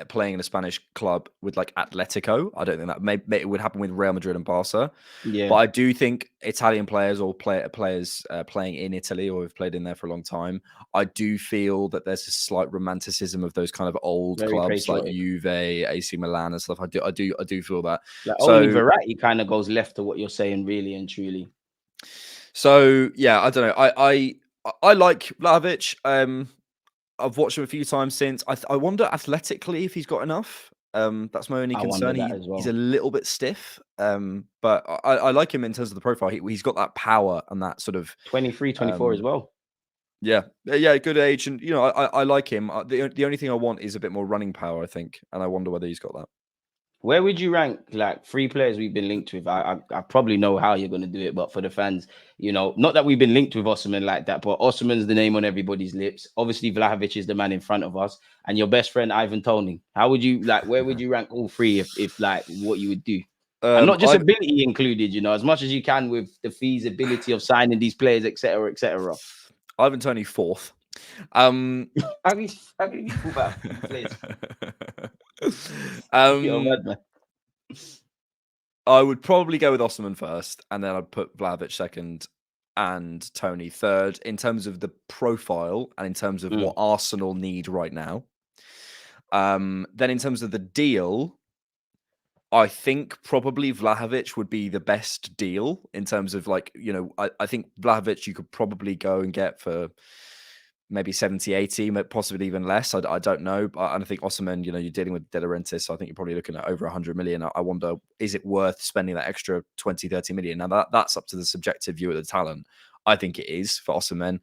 playing in a Spanish club with like Atletico. I don't think that it would happen with Real Madrid and Barca. Yeah, But I do think Italian players or players playing in Italy or have played in there for a long time, I do feel that there's a slight romanticism of those kind of old very clubs like patriotic. Juve, AC Milan and stuff. I do feel that. Like only So Verratti kind of goes left to what you're saying, really and truly. yeah, I don't know. I like Vlahovic. I've watched him a few times since. I wonder athletically if he's got enough. That's my only I wonder concern. that as He's well. a little bit stiff, but I like him in terms of the profile. He's got that power and that sort of 23, 24 as well. yeah, good age, and I like him. The only thing I want is a bit more running power, I think, and I wonder whether he's got that. Where would you rank like 3 players we've been linked with? I probably know how you're going to do it, but for the fans, not that we've been linked with Osimhen like that, but Osimhen's the name on everybody's lips. Obviously, Vlahovic is the man in front of us, and your best friend Ivan Toney. How would you where would you rank all 3 if like what you would do? And not just ability included, as much as you can with the feasibility of signing these players, etc., etc. Ivan Toney 4th. How do you feel about players? I would probably go with Osimhen first, and then I'd put Vlahovic second and Toney third in terms of the profile and in terms of what Arsenal need right now. Then in terms of the deal, I think probably Vlahovic would be the best deal in terms of I think Vlahovic you could probably go and get for maybe 70, 80, possibly even less. I don't know. And I think Osimhen, you're dealing with De Laurentiis, so I think you're probably looking at over 100 million. I wonder, is it worth spending that extra 20, 30 million? Now, that's up to the subjective view of the talent. I think it is for Osimhen.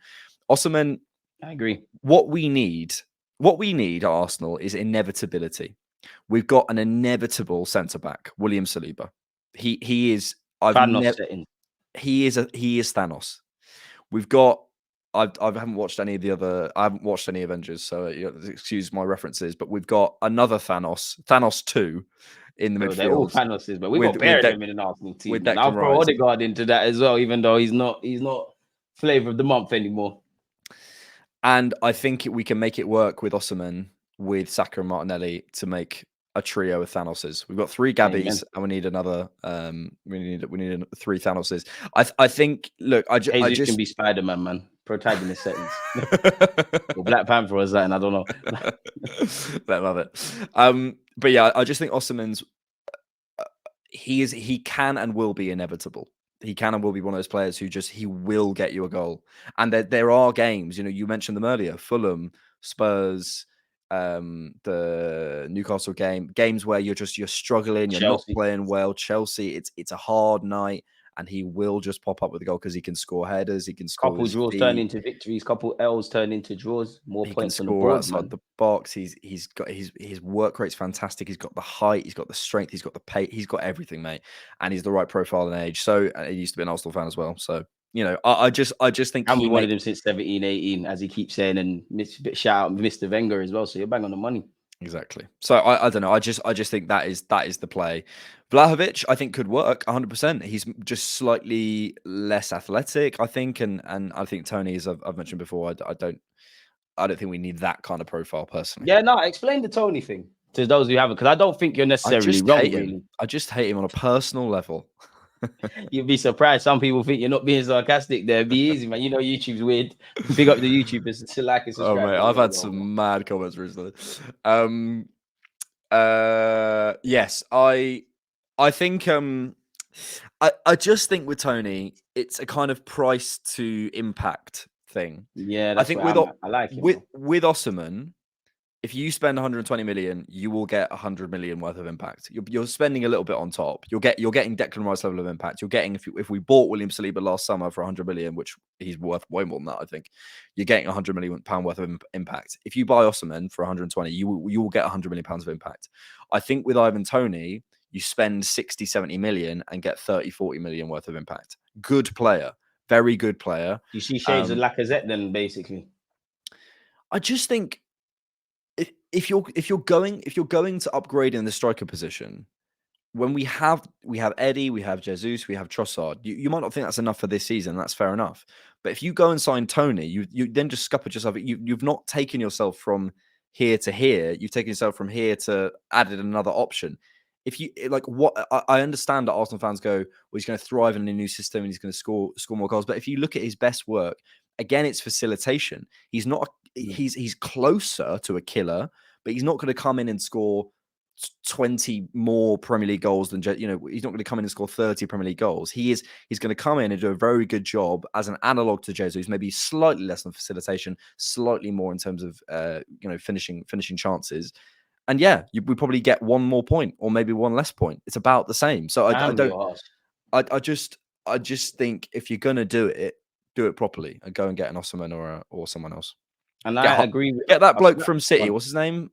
Osimhen, I agree. What we need at Arsenal is inevitability. We've got an inevitable centre-back, William Saliba. He is... He is Thanos. We've got... I haven't watched any of the other. I haven't watched any Avengers, so excuse my references. But we've got another Thanos 2, in the midfield. They're all Thanoses, but we've got pair of them in an Arsenal team. With I'll throw Odegaard into that as well, even though he's not flavour of the month anymore. And I think we can make it work with Osimhen, with Saka and Martinelli to make a trio of Thanoses. We've got 3 Gabbys, and we need another. We need 3 Thanoses. I think. Look, I just can be Spider-Man, man. Protagonist settings. Or Black Panther or something, I don't know. I love it. But yeah, I just think Osimhen's he can and will be inevitable. He can and will be one of those players who he will get you a goal. And there are games, you mentioned them earlier, Fulham, Spurs, the Newcastle games where you're struggling, you're not playing well. Chelsea, it's a hard night, and he will just pop up with a goal because he can score headers, he can score. Couple draws turn into victories, couple L's turn into draws, more points on the board. Outside the box. He's got his work rate's fantastic. He's got the height, he's got the strength, he's got the pace, he's got everything, mate. And he's the right profile and age. So he used to be an Arsenal fan as well. So I just think we wanted him since 17, 18, as he keeps saying, and shout out Mr. Wenger as well. So you're bang on the money. Exactly. So I don't know. I just think that is the play. Vlahovic, I think, could work 100%. He's just slightly less athletic, I think, and I think Toney, as I've mentioned before, I don't think we need that kind of profile personally. Yeah, no. Explain the Toney thing to those who haven't, because I don't think you're necessarily wrong. Really, I just hate him on a personal level. You'd be surprised. Some people think you're not being sarcastic there. Be easy, man. YouTube's weird. Big up the YouTubers to like and subscribe. Oh, mate, I've had some mad comments recently. Yes, I think I just think with Toney, it's a kind of price to impact thing. Yeah, that's I think I like it. With Osimhen, if you spend 120 million, you will get 100 million worth of impact. You're spending a little bit on top. You're getting Declan Rice level of impact. You're getting, if we bought William Saliba last summer for 100 million, which he's worth way more than that, I think, you're getting 100 million pound worth of impact. If you buy Osimhen for 120, you will get 100 million pounds of impact. I think with Ivan Toney, you spend 60, 70 million and get 30, 40 million worth of impact. Good player, very good player. You see shades of Lacazette then, basically. I just think, if you're going to upgrade in the striker position, when we have Eddie, we have Jesus, we have Trossard. You might not think that's enough for this season. That's fair enough. But if you go and sign Tony, you then just scuppered yourself. You've not taken yourself from here to here. You've taken yourself from here to added another option. If you like, what I understand that Arsenal fans go, well, he's going to thrive in a new system and he's going to score more goals. But if you look at his best work, again, it's facilitation. He's not. He's closer to a killer, but he's not going to come in and score 20 more Premier League goals than, he's not going to come in and score 30 Premier League goals. He's going to come in and do a very good job as an analog to Jesus, maybe slightly less than facilitation, slightly more in terms of finishing chances. And yeah, we probably get one more point or maybe one less point. It's about the same. So I just think if you're going to do it properly and go and get an Osimhen or someone else. And I agree with get that bloke from City. What's his name?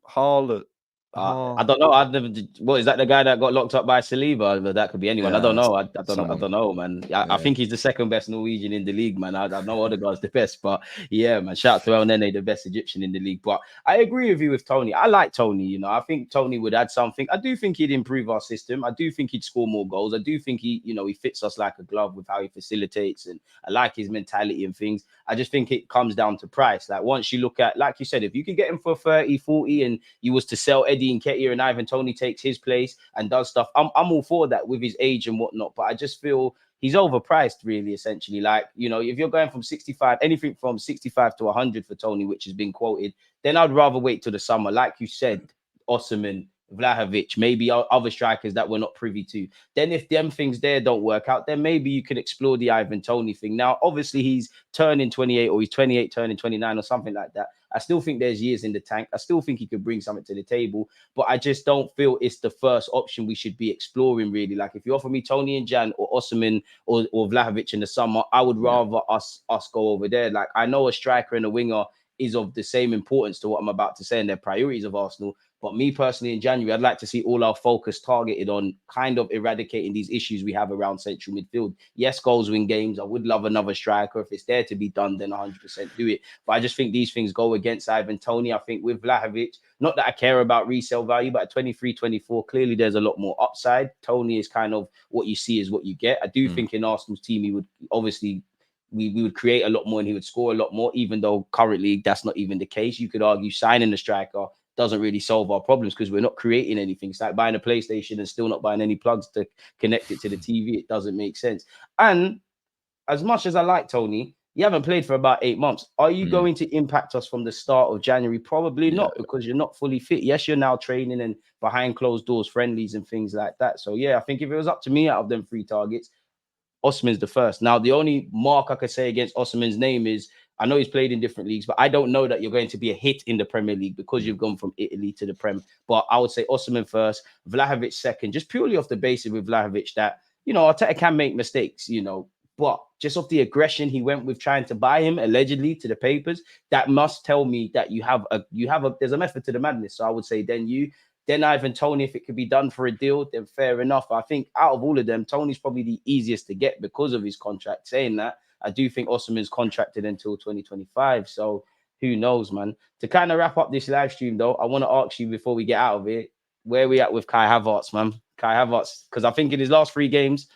I don't know. I've never. What is that? The guy that got locked up by Saliba? But that could be anyone. I don't know. I don't know, man. I think he's the second best Norwegian in the league, man. I know Odegaard's the best, but yeah, man. Shout out to El Nene, the best Egyptian in the league. But I agree with you with Tony. I like Tony. I think Tony would add something. I do think he'd improve our system. I do think he'd score more goals. I do think he fits us like a glove with how he facilitates, and I like his mentality and things. I just think it comes down to price. Like once you look at, like you said, if you could get him for 30, 40, and you was to sell Eddie and Nketiah and Ivan Toney takes his place and does stuff, I'm all for that with his age and whatnot. But I just feel he's overpriced, really, essentially. Like, if you're going from 65, anything from 65 to 100 for Toney, which has been quoted, then I'd rather wait till the summer. Like you said, Osimhen, Vlahovic, maybe other strikers that we're not privy to. Then if them things there don't work out, then maybe you could explore the Ivan Toney thing. Now, obviously, he's turning 28 or he's 28 turning 29 or something like that. I still think there's years in the tank. I still think he could bring something to the table, but I just don't feel it's the first option we should be exploring, really. Like if you offer me Toney and Jan or Osimhen or Vlahovic in the summer, I would rather us go over there. Like I know a striker and a winger is of the same importance to what I'm about to say and their priorities of Arsenal. But me personally, in January, I'd like to see all our focus targeted on kind of eradicating these issues we have around central midfield. Yes, goals win games. I would love another striker. If it's there to be done, then 100% do it. But I just think these things go against Ivan Toney. I think with Vlahovic, not that I care about resale value, but at 23, 24, clearly there's a lot more upside. Toney is kind of what you see is what you get. I do think in Arsenal's team, he would obviously... We would create a lot more and he would score a lot more, even though currently that's not even the case. You could argue signing a striker doesn't really solve our problems because we're not creating anything. It's like buying a PlayStation and still not buying any plugs to connect it to the TV. It doesn't make sense. And as much as I like Toney, you haven't played for about 8 months. Are you going to impact us from the start of January? Probably not, because you're not fully fit. Yes, you're now training and behind closed doors friendlies and things like that. So yeah, I think if it was up to me, out of them 3 targets, Osimhen's the first. Now, the only mark I could say against Osimhen's name is, I know he's played in different leagues, but I don't know that you're going to be a hit in the Premier League because you've gone from Italy to the Prem. But I would say Osimhen first, Vlahovic second, just purely off the basis with Vlahovic that, Arteta can make mistakes, but just off the aggression he went with trying to buy him allegedly to the papers, that must tell me that there's a method to the madness. So I would say then Ivan Toney, if it could be done for a deal, then fair enough. I think out of all of them, Toney's probably the easiest to get because of his contract. Saying that, I do think Osimhen's contracted until 2025. So who knows, man? To kind of wrap up this live stream, though, I want to ask you before we get out of it, where we at with Kai Havertz, man? Kai Havertz, because I think in his last 3 games,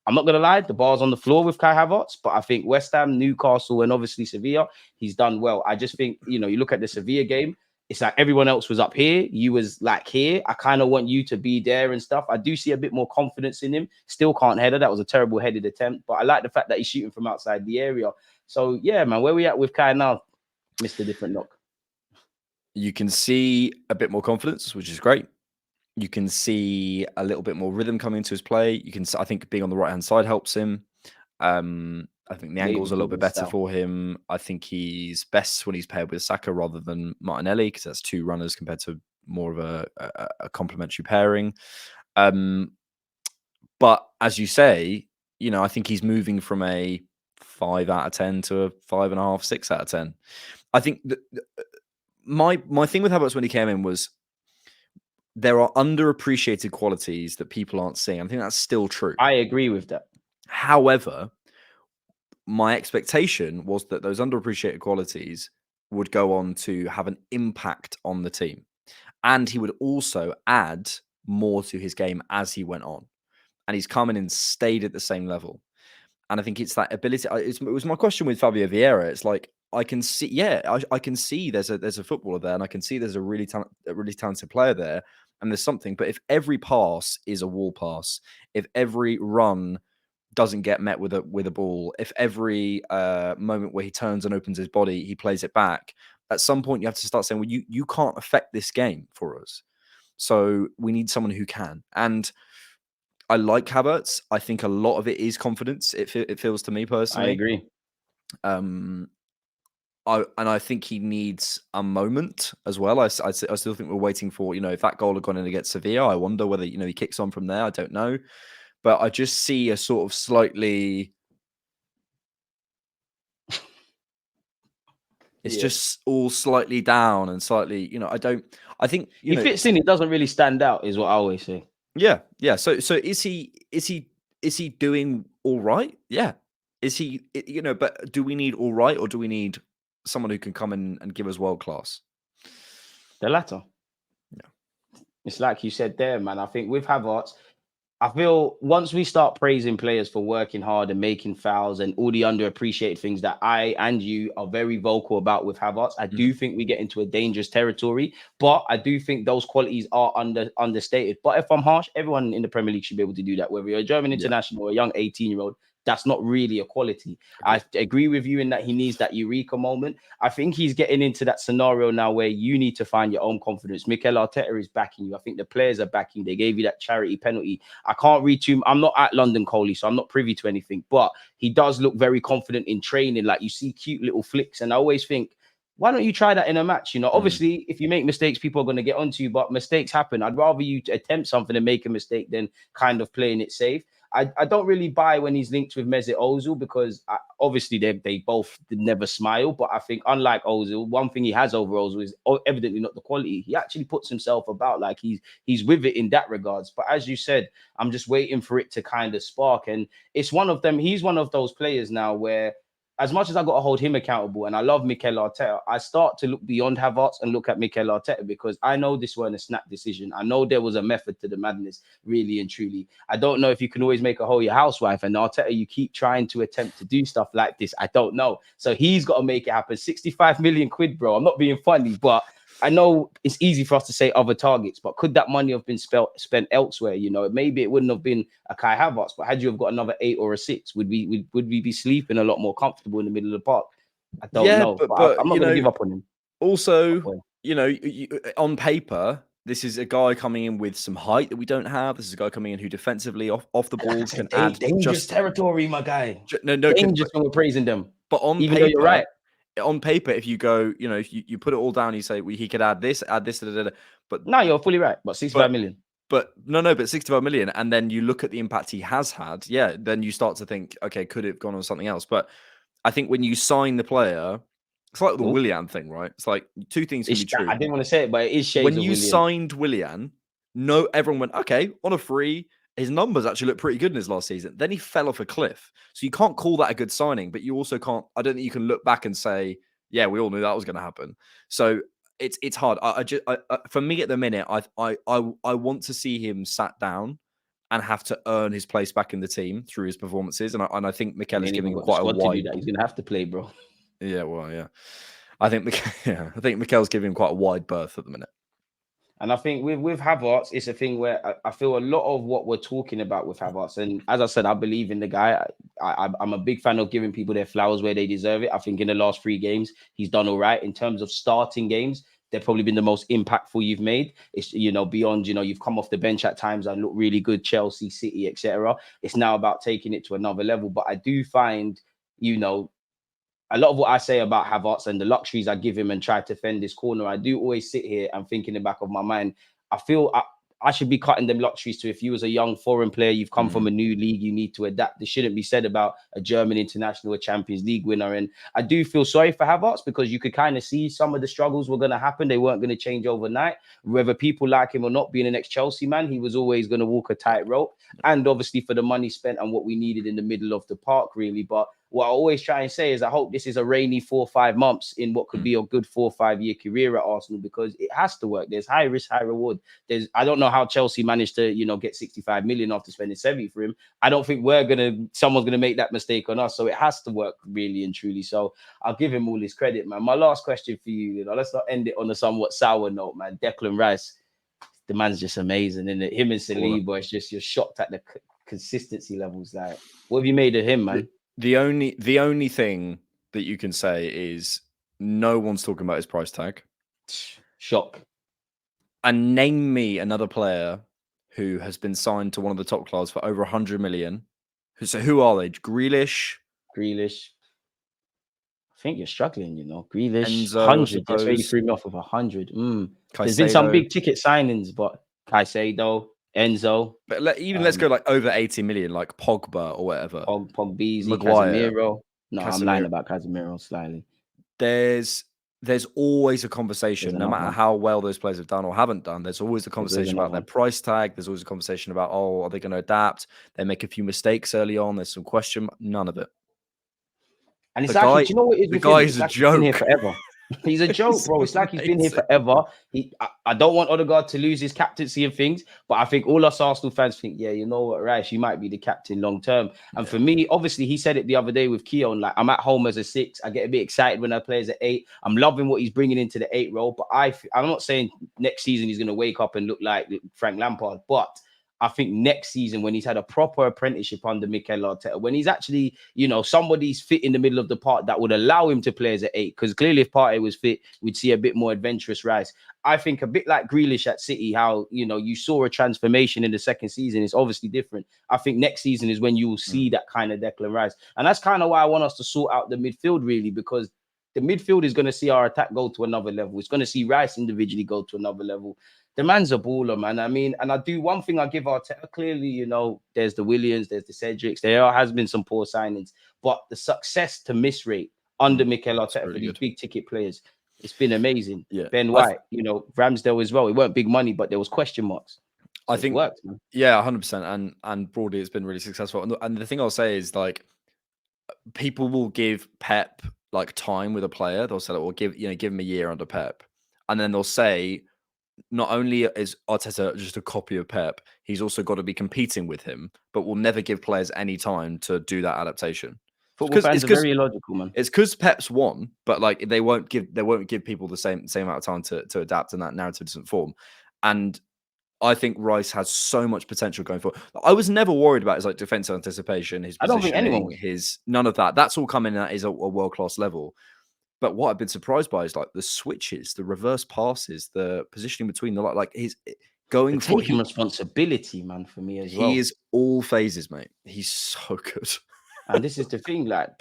I'm not going to lie, the bar's on the floor with Kai Havertz, but I think West Ham, Newcastle, and obviously Sevilla, he's done well. I just think, you look at the Sevilla game, it's like everyone else was up here. You was like here. I kind of want you to be there and stuff. I do see a bit more confidence in him. Still can't header. That was a terrible headed attempt. But I like the fact that he's shooting from outside the area. So, yeah, man, where we at with Kai now, Mr. Different Knock? You can see a bit more confidence, which is great. You can see a little bit more rhythm coming into his play. I think being on the right-hand side helps him. I think the angle's a little bit better for him. I think he's best when he's paired with Saka rather than Martinelli, because that's 2 runners compared to more of a complementary pairing. But as you say, I think he's moving from a 5 out of 10 to a 5.5, 6 out of 10. I think my thing with Havertz when he came in was there are underappreciated qualities that people aren't seeing. I think that's still true. I agree with that. However, my expectation was that those underappreciated qualities would go on to have an impact on the team. And he would also add more to his game as he went on. And he's come in and stayed at the same level. And I think it's that ability. It was my question with Fabio Vieira. It's like, I can see, I can see there's a footballer there, and I can see there's a really talented player there, and there's something. But if every pass is a wall pass, if every run doesn't get met with a ball, if every moment where he turns and opens his body, he plays it back, at some point you have to start saying, well, you can't affect this game for us. So we need someone who can. And I like Havertz. I think a lot of it is confidence. It feels to me personally. I agree. I think he needs a moment as well. I still think we're waiting for, if that goal had gone in against Sevilla, I wonder whether, he kicks on from there. I don't know. But I just see a sort of slightly... It's just all slightly down and slightly, I think... He fits in. It doesn't really stand out, is what I always say. Yeah. So is he doing all right? Yeah. Is he, but do we need all right, or do we need someone who can come in and give us world class? The latter. Yeah. It's like you said there, man. I think with Havertz, I feel once we start praising players for working hard and making fouls and all the underappreciated things that I and you are very vocal about with Havertz, I do think we get into a dangerous territory. But I do think those qualities are understated. But if I'm harsh, everyone in the Premier League should be able to do that. Whether you're a German international or a young 18-year-old, that's not really a quality. I agree with you in that he needs that eureka moment. I think he's getting into that scenario now where you need to find your own confidence. Mikel Arteta is backing you. I think the players are backing you. They gave you that charity penalty. I can't read too. I'm not at London Coley, so I'm not privy to anything. But he does look very confident in training. Like, you see cute little flicks. And I always think, why don't you try that in a match? Obviously, if you make mistakes, people are going to get onto you, but mistakes happen. I'd rather you attempt something and make a mistake than kind of playing it safe. I don't really buy when he's linked with Mesut Ozil, because obviously they both never smile. But I think, unlike Ozil, one thing he has over Ozil is evidently not the quality. He actually puts himself about, like he's with it in that regards. But as you said, I'm just waiting for it to kind of spark. And it's one of them. He's one of those players now where, as much as I got to hold him accountable, and I love Mikel Arteta, I start to look beyond Havertz and look at Mikel Arteta, because I know this weren't a snap decision. I know there was a method to the madness, really and truly. I don't know if you can always make a hoe your housewife, and Arteta, you keep trying to attempt to do stuff like this. I don't know. So he's got to make it happen. 65 million quid, bro. I'm not being funny, but I know it's easy for us to say other targets, but could that money have been spent elsewhere? Maybe it wouldn't have been a Kai Havertz, but had you have got another 8 or a 6, would we be sleeping a lot more comfortable in the middle of the park? I don't know, but I'm not going to give up on him. Also, on paper, this is a guy coming in with some height that we don't have. This is a guy coming in who defensively off the ball can add dangerous territory, my guy. No, dangerous when we're praising them. But on even paper, though you're right. On paper, if you go, if you put it all down, you say, well, he could add this, but no, you're fully right. But 65 million. But but 65 million, and then you look at the impact he has had. Yeah, then you start to think, okay, could it have gone on something else? But I think when you sign the player, it's like the Willian thing, right? It's like two things can be true. I didn't want to say it, but it is shades when of you Willian. Signed Willian, everyone went, okay, on a free. His numbers actually look pretty good in his last season. Then he fell off a cliff. So you can't call that a good signing, but you also can't. I don't think you can look back and say, yeah, we all knew that was going to happen. So it's hard. For me at the minute, I want to see him sat down and have to earn his place back in the team through his performances. And I think Mikel is giving quite a wide. He's going to have to play, bro. Yeah, well, yeah. I think Mikel's giving him quite a wide berth at the minute. And I think with Havertz, it's a thing where I feel a lot of what we're talking about with Havertz, and as I said, I believe in the guy. I'm a big fan of giving people their flowers where they deserve it. I think in the last 3 games, he's done all right. In terms of starting games, they've probably been the most impactful you've made. It's, beyond, you've come off the bench at times and look really good, Chelsea, City, etc. It's now about taking it to another level. But I do find, a lot of what I say about Havertz and the luxuries I give him and try to fend his corner, I do always sit here and think in the back of my mind, I feel I should be cutting them luxuries to, if you as a young foreign player, you've come from a new league, you need to adapt. This shouldn't be said about a German international, a Champions League winner. And I do feel sorry for Havertz, because you could kind of see some of the struggles were going to happen. They weren't going to change overnight. Whether people like him or not, being an ex-Chelsea man, he was always going to walk a tightrope. And obviously for the money spent and what we needed in the middle of the park, really. But what I always try and say is I hope this is a rainy 4 or 5 months in what could be a good 4 or 5 year career at Arsenal, because it has to work. There's high risk, high reward. I don't know how Chelsea managed to, get 65 million after spending 70 for him. I don't think someone's gonna make that mistake on us. So it has to work really and truly. So I'll give him all his credit, man. My last question for you, let's not end it on a somewhat sour note, man. Declan Rice, the man's just amazing, and him and Saliba, it's just, you're shocked at the consistency levels. Like, what have you made of him, man? The only thing that you can say is no one's talking about his price tag. Shock. And name me another player who has been signed to one of the top clubs for over 100 million. So who are they? Grealish. I think you're struggling, Grealish, Enzo, 100. That's where you threw me off of 100. There's been some big ticket signings, but Caicedo, Enzo. But let's go like over 80 million, like Pogba or whatever. Pogba, Maguire, Casemiro. No, Casemiro. I'm lying about Casemiro slightly. There's always a conversation, no matter how well those players have done or haven't done. There's always a conversation about their price tag. There's always a conversation about, are they going to adapt? They make a few mistakes early on. There's some question. None of it. And it's actually, do you know what it is? The guy is a joke. He's been here forever. He's a joke, bro. It's like he's been here forever. I don't want Odegaard to lose his captaincy and things, but I think all us Arsenal fans think, yeah, you know what, Rice, you might be the captain long term. And for me, obviously, he said it the other day with Keown, like, I'm at home as a 6. I get a bit excited when I play as an 8. I'm loving what he's bringing into the 8 role, but I'm not saying next season he's going to wake up and look like Frank Lampard, but I think next season, when he's had a proper apprenticeship under Mikel Arteta, when he's actually, somebody's fit in the middle of the park that would allow him to play as an 8, because clearly if Partey was fit, we'd see a bit more adventurous Rice. I think a bit like Grealish at City, how, you saw a transformation in the second season. It's obviously different. I think next season is when you will see that kind of Declan Rice. And that's kind of why I want us to sort out the midfield, really, because the midfield is going to see our attack go to another level. It's going to see Rice individually go to another level. The man's a baller, man. I mean, and I do one thing I give Arteta, clearly, there's the Williams, there's the Cedrics. There has been some poor signings, but the success to miss rate under Mikel Arteta for these big ticket players, it's been amazing. Yeah. Ben White, Ramsdale as well. It weren't big money, but there was question marks. So I think it worked, man. Yeah, 100%. And broadly, it's been really successful. And the thing I'll say is, like, people will give Pep like time with a player. They'll say, like, well, give him a year under Pep, and then they'll say, not only is Arteta just a copy of Pep, he's also got to be competing with him, but will never give players any time to do that adaptation. Football fans are very illogical, man. It's because Pep's won, but like they won't give people the same amount of time to adapt, and that narrative doesn't form. And I think Rice has so much potential going forward. I was never worried about his like defensive anticipation, his positioning, I don't think anyone was. None of that. That's all coming at a world-class level. But what I've been surprised by is like the switches, the reverse passes, the positioning between he's going for taking responsibility, man, for me as well. He is all phases, mate. He's so good. And this is the thing, like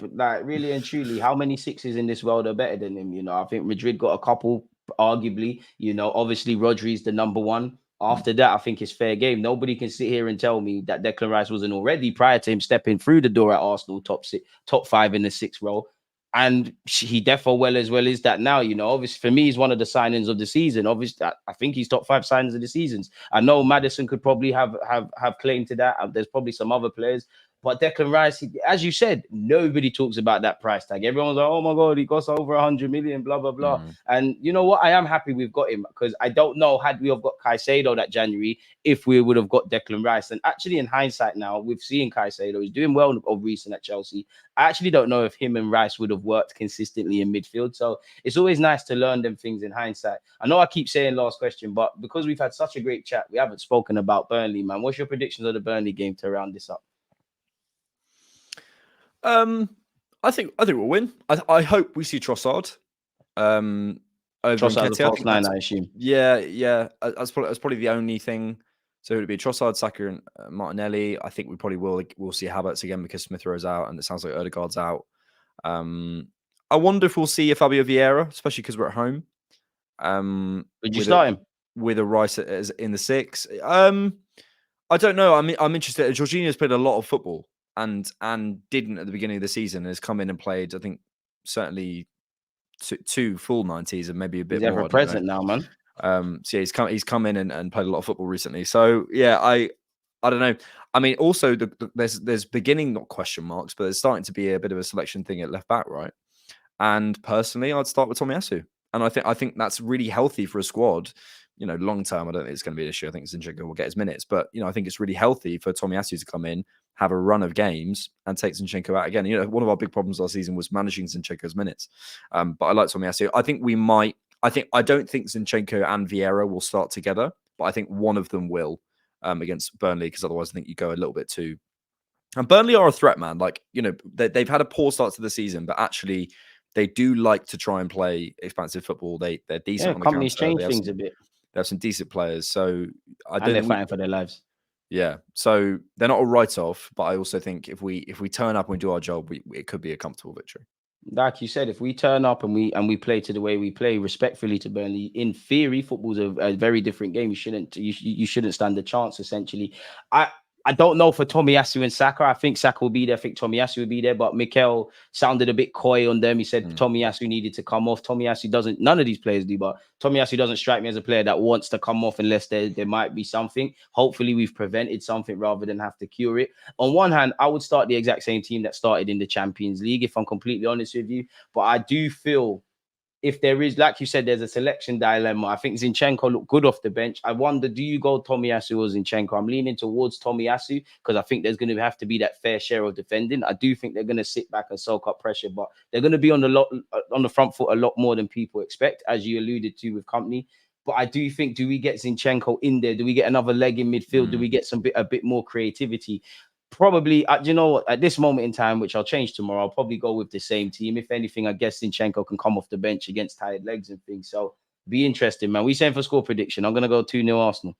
really and truly, how many 6s in this world are better than him? I think Madrid got a couple, arguably. Obviously Rodri's the number 1. After that, I think it's fair game. Nobody can sit here and tell me that Declan Rice wasn't already, prior to him stepping through the door at Arsenal, top 5 in the 6th role. And he definitely as well is that now, obviously for me, he's one of the signings of the season. Obviously, I think he's top 5 signings of the seasons. I know Maddison could probably have claim to that. There's probably some other players. But Declan Rice, as you said, nobody talks about that price tag. Everyone's like, oh my God, he costs over 100 million, blah, blah, blah. And you know what? I am happy we've got him, because I don't know, had we have got Caicedo that January, if we would have got Declan Rice. And actually, in hindsight now, we've seen Caicedo, he's doing well of recent at Chelsea. I actually don't know if him and Rice would have worked consistently in midfield. So it's always nice to learn them things in hindsight. I know I keep saying last question, but because we've had such a great chat, we haven't spoken about Burnley, man. What's your predictions of the Burnley game to round this up? I think we'll win. I hope we see Trossard. Over Trossard, the false 9, I assume. Yeah. That's probably the only thing. So it would be Trossard, Saka, and Martinelli. I think we probably will see Havertz again because Smith Rowe's out, and it sounds like Odegaard's out. I wonder if we'll see Fabio Vieira, especially because we're at home. Would you start him with a Rice as in the 6? I don't know. I'm interested. Jorginho's played a lot of football. And didn't at the beginning of the season, has come in and played, I think, certainly two full 90s and maybe a bit more. He's ever present now, man. So yeah, he's come in and played a lot of football recently. So yeah, I don't know. I mean, also there's beginning, not question marks, but there's starting to be a bit of a selection thing at left back, right? And personally, I'd start with Tomiyasu. And I think that's really healthy for a squad. You know, long term, I don't think it's going to be an issue. I think Zinchenko will get his minutes. But, you know, I think it's really healthy for Tomiyasu to come in, have a run of games, and take Zinchenko out again. You know, one of our big problems last season was managing Zinchenko's minutes. But I like Tomiyasu. I don't think Zinchenko and Vieira will start together, but I think one of them will against Burnley, because otherwise I think you go a little bit too. And Burnley are a threat, man. Like, you know, they've had a poor start to the season, but actually they do like to try and play expansive football. They're decent. Yeah, on the companies counter. change things a bit. They have some decent players, so they're fighting for their lives. Yeah, so they're not a write-off, but I also think if we turn up and we do our job, it could be a comfortable victory. Like you said, if we turn up and we play to the way we play, respectfully to Burnley, in theory, football's a very different game. You shouldn't stand a chance. Essentially, I don't know for Tomiyasu and Saka. I think Saka will be there. I think Tomiyasu will be there. But Mikel sounded a bit coy on them. He said Tomiyasu needed to come off. Tomiyasu doesn't. None of these players do. But Tomiyasu doesn't strike me as a player that wants to come off unless there might be something. Hopefully, we've prevented something rather than have to cure it. On one hand, I would start the exact same team that started in the Champions League, if I'm completely honest with you. But I do feel, if there is, like you said, there's a selection dilemma. I think Zinchenko looked good off the bench. I wonder, do you go Tomiyasu or Zinchenko? I'm leaning towards Tomiyasu because I think there's going to have to be that fair share of defending. I do think they're going to sit back and soak up pressure, but they're going to be on the front foot a lot more than people expect, as you alluded to with Company. But I do think, do we get Zinchenko in there? Do we get another leg in midfield? Do we get a bit more creativity? Probably, you know what, at this moment in time, which I'll change tomorrow, I'll probably go with the same team. If anything, I guess Zinchenko can come off the bench against tired legs and things. So be interesting, man. We saying for score prediction. I'm going to go 2-0 Arsenal.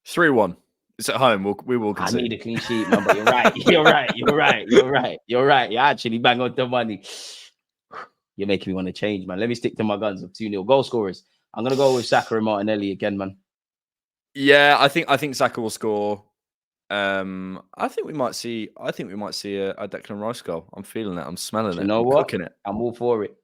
3-1. It's at home. We will concede. I need a clean sheet, man, but you're right. You're right. You're actually bang on the money. You're making me want to change, man. Let me stick to my guns of 2-0. Goal scorers. I'm going to go with Saka and Martinelli again, man. Yeah, I think Saka will score. I think we might see a Declan Rice goal. I'm feeling it. I'm smelling it. You know what? Cooking it. I'm all for it.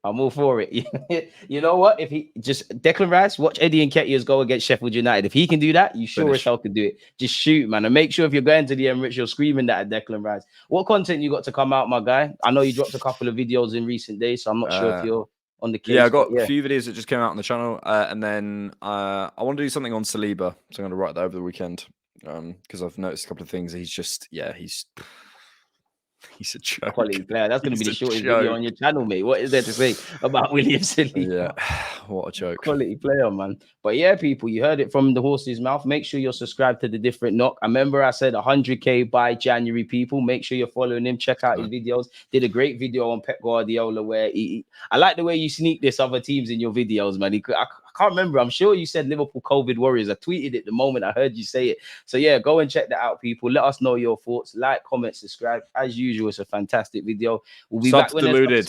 You know what? If he just Declan Rice, watch Eddie Nketiah's goal against Sheffield United. If he can do that, you sure as hell can do it. Just shoot, man, and make sure if you're going to the Emirates, you're screaming that at Declan Rice. What content you got to come out, my guy? I know you dropped a couple of videos in recent days, so I'm not sure if you're on the case. Yeah, I got a few videos that just came out on the channel, and then I want to do something on Saliba, so I'm going to write that over the weekend. Because I've noticed a couple of things. He's a joke. Quality player. That's going to be the shortest video on your channel, mate. What is there to say about William Saliba? Yeah, what a joke. Quality player, man. But yeah, people, you heard it from the horse's mouth. Make sure you're subscribed to The Different Knock. I remember I said 100K by January, people. Make sure you're following him. Check out his videos. Did a great video on Pep Guardiola where I like the way you sneak this other teams in your videos, man. I can't remember. I'm sure you said Liverpool COVID Warriors. I tweeted it the moment I heard you say it. So yeah, go and check that out, people. Let us know your thoughts. Like, comment, subscribe. As usual, it's a fantastic video. We'll be back when Deluded.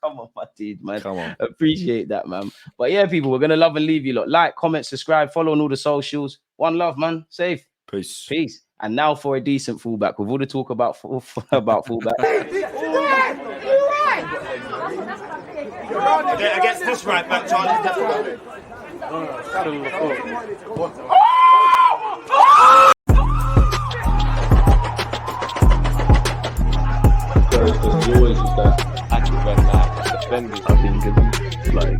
Come on, my dude, man. Come on. Appreciate that, man. But yeah, people, we're gonna love and leave you lot. Like, comment, subscribe, follow on all the socials. One love, man. Safe. Peace. And now for a decent fullback. With all the talk about fullback. Yeah, against this right back, Charlie. There's always that active and defending. I think it's like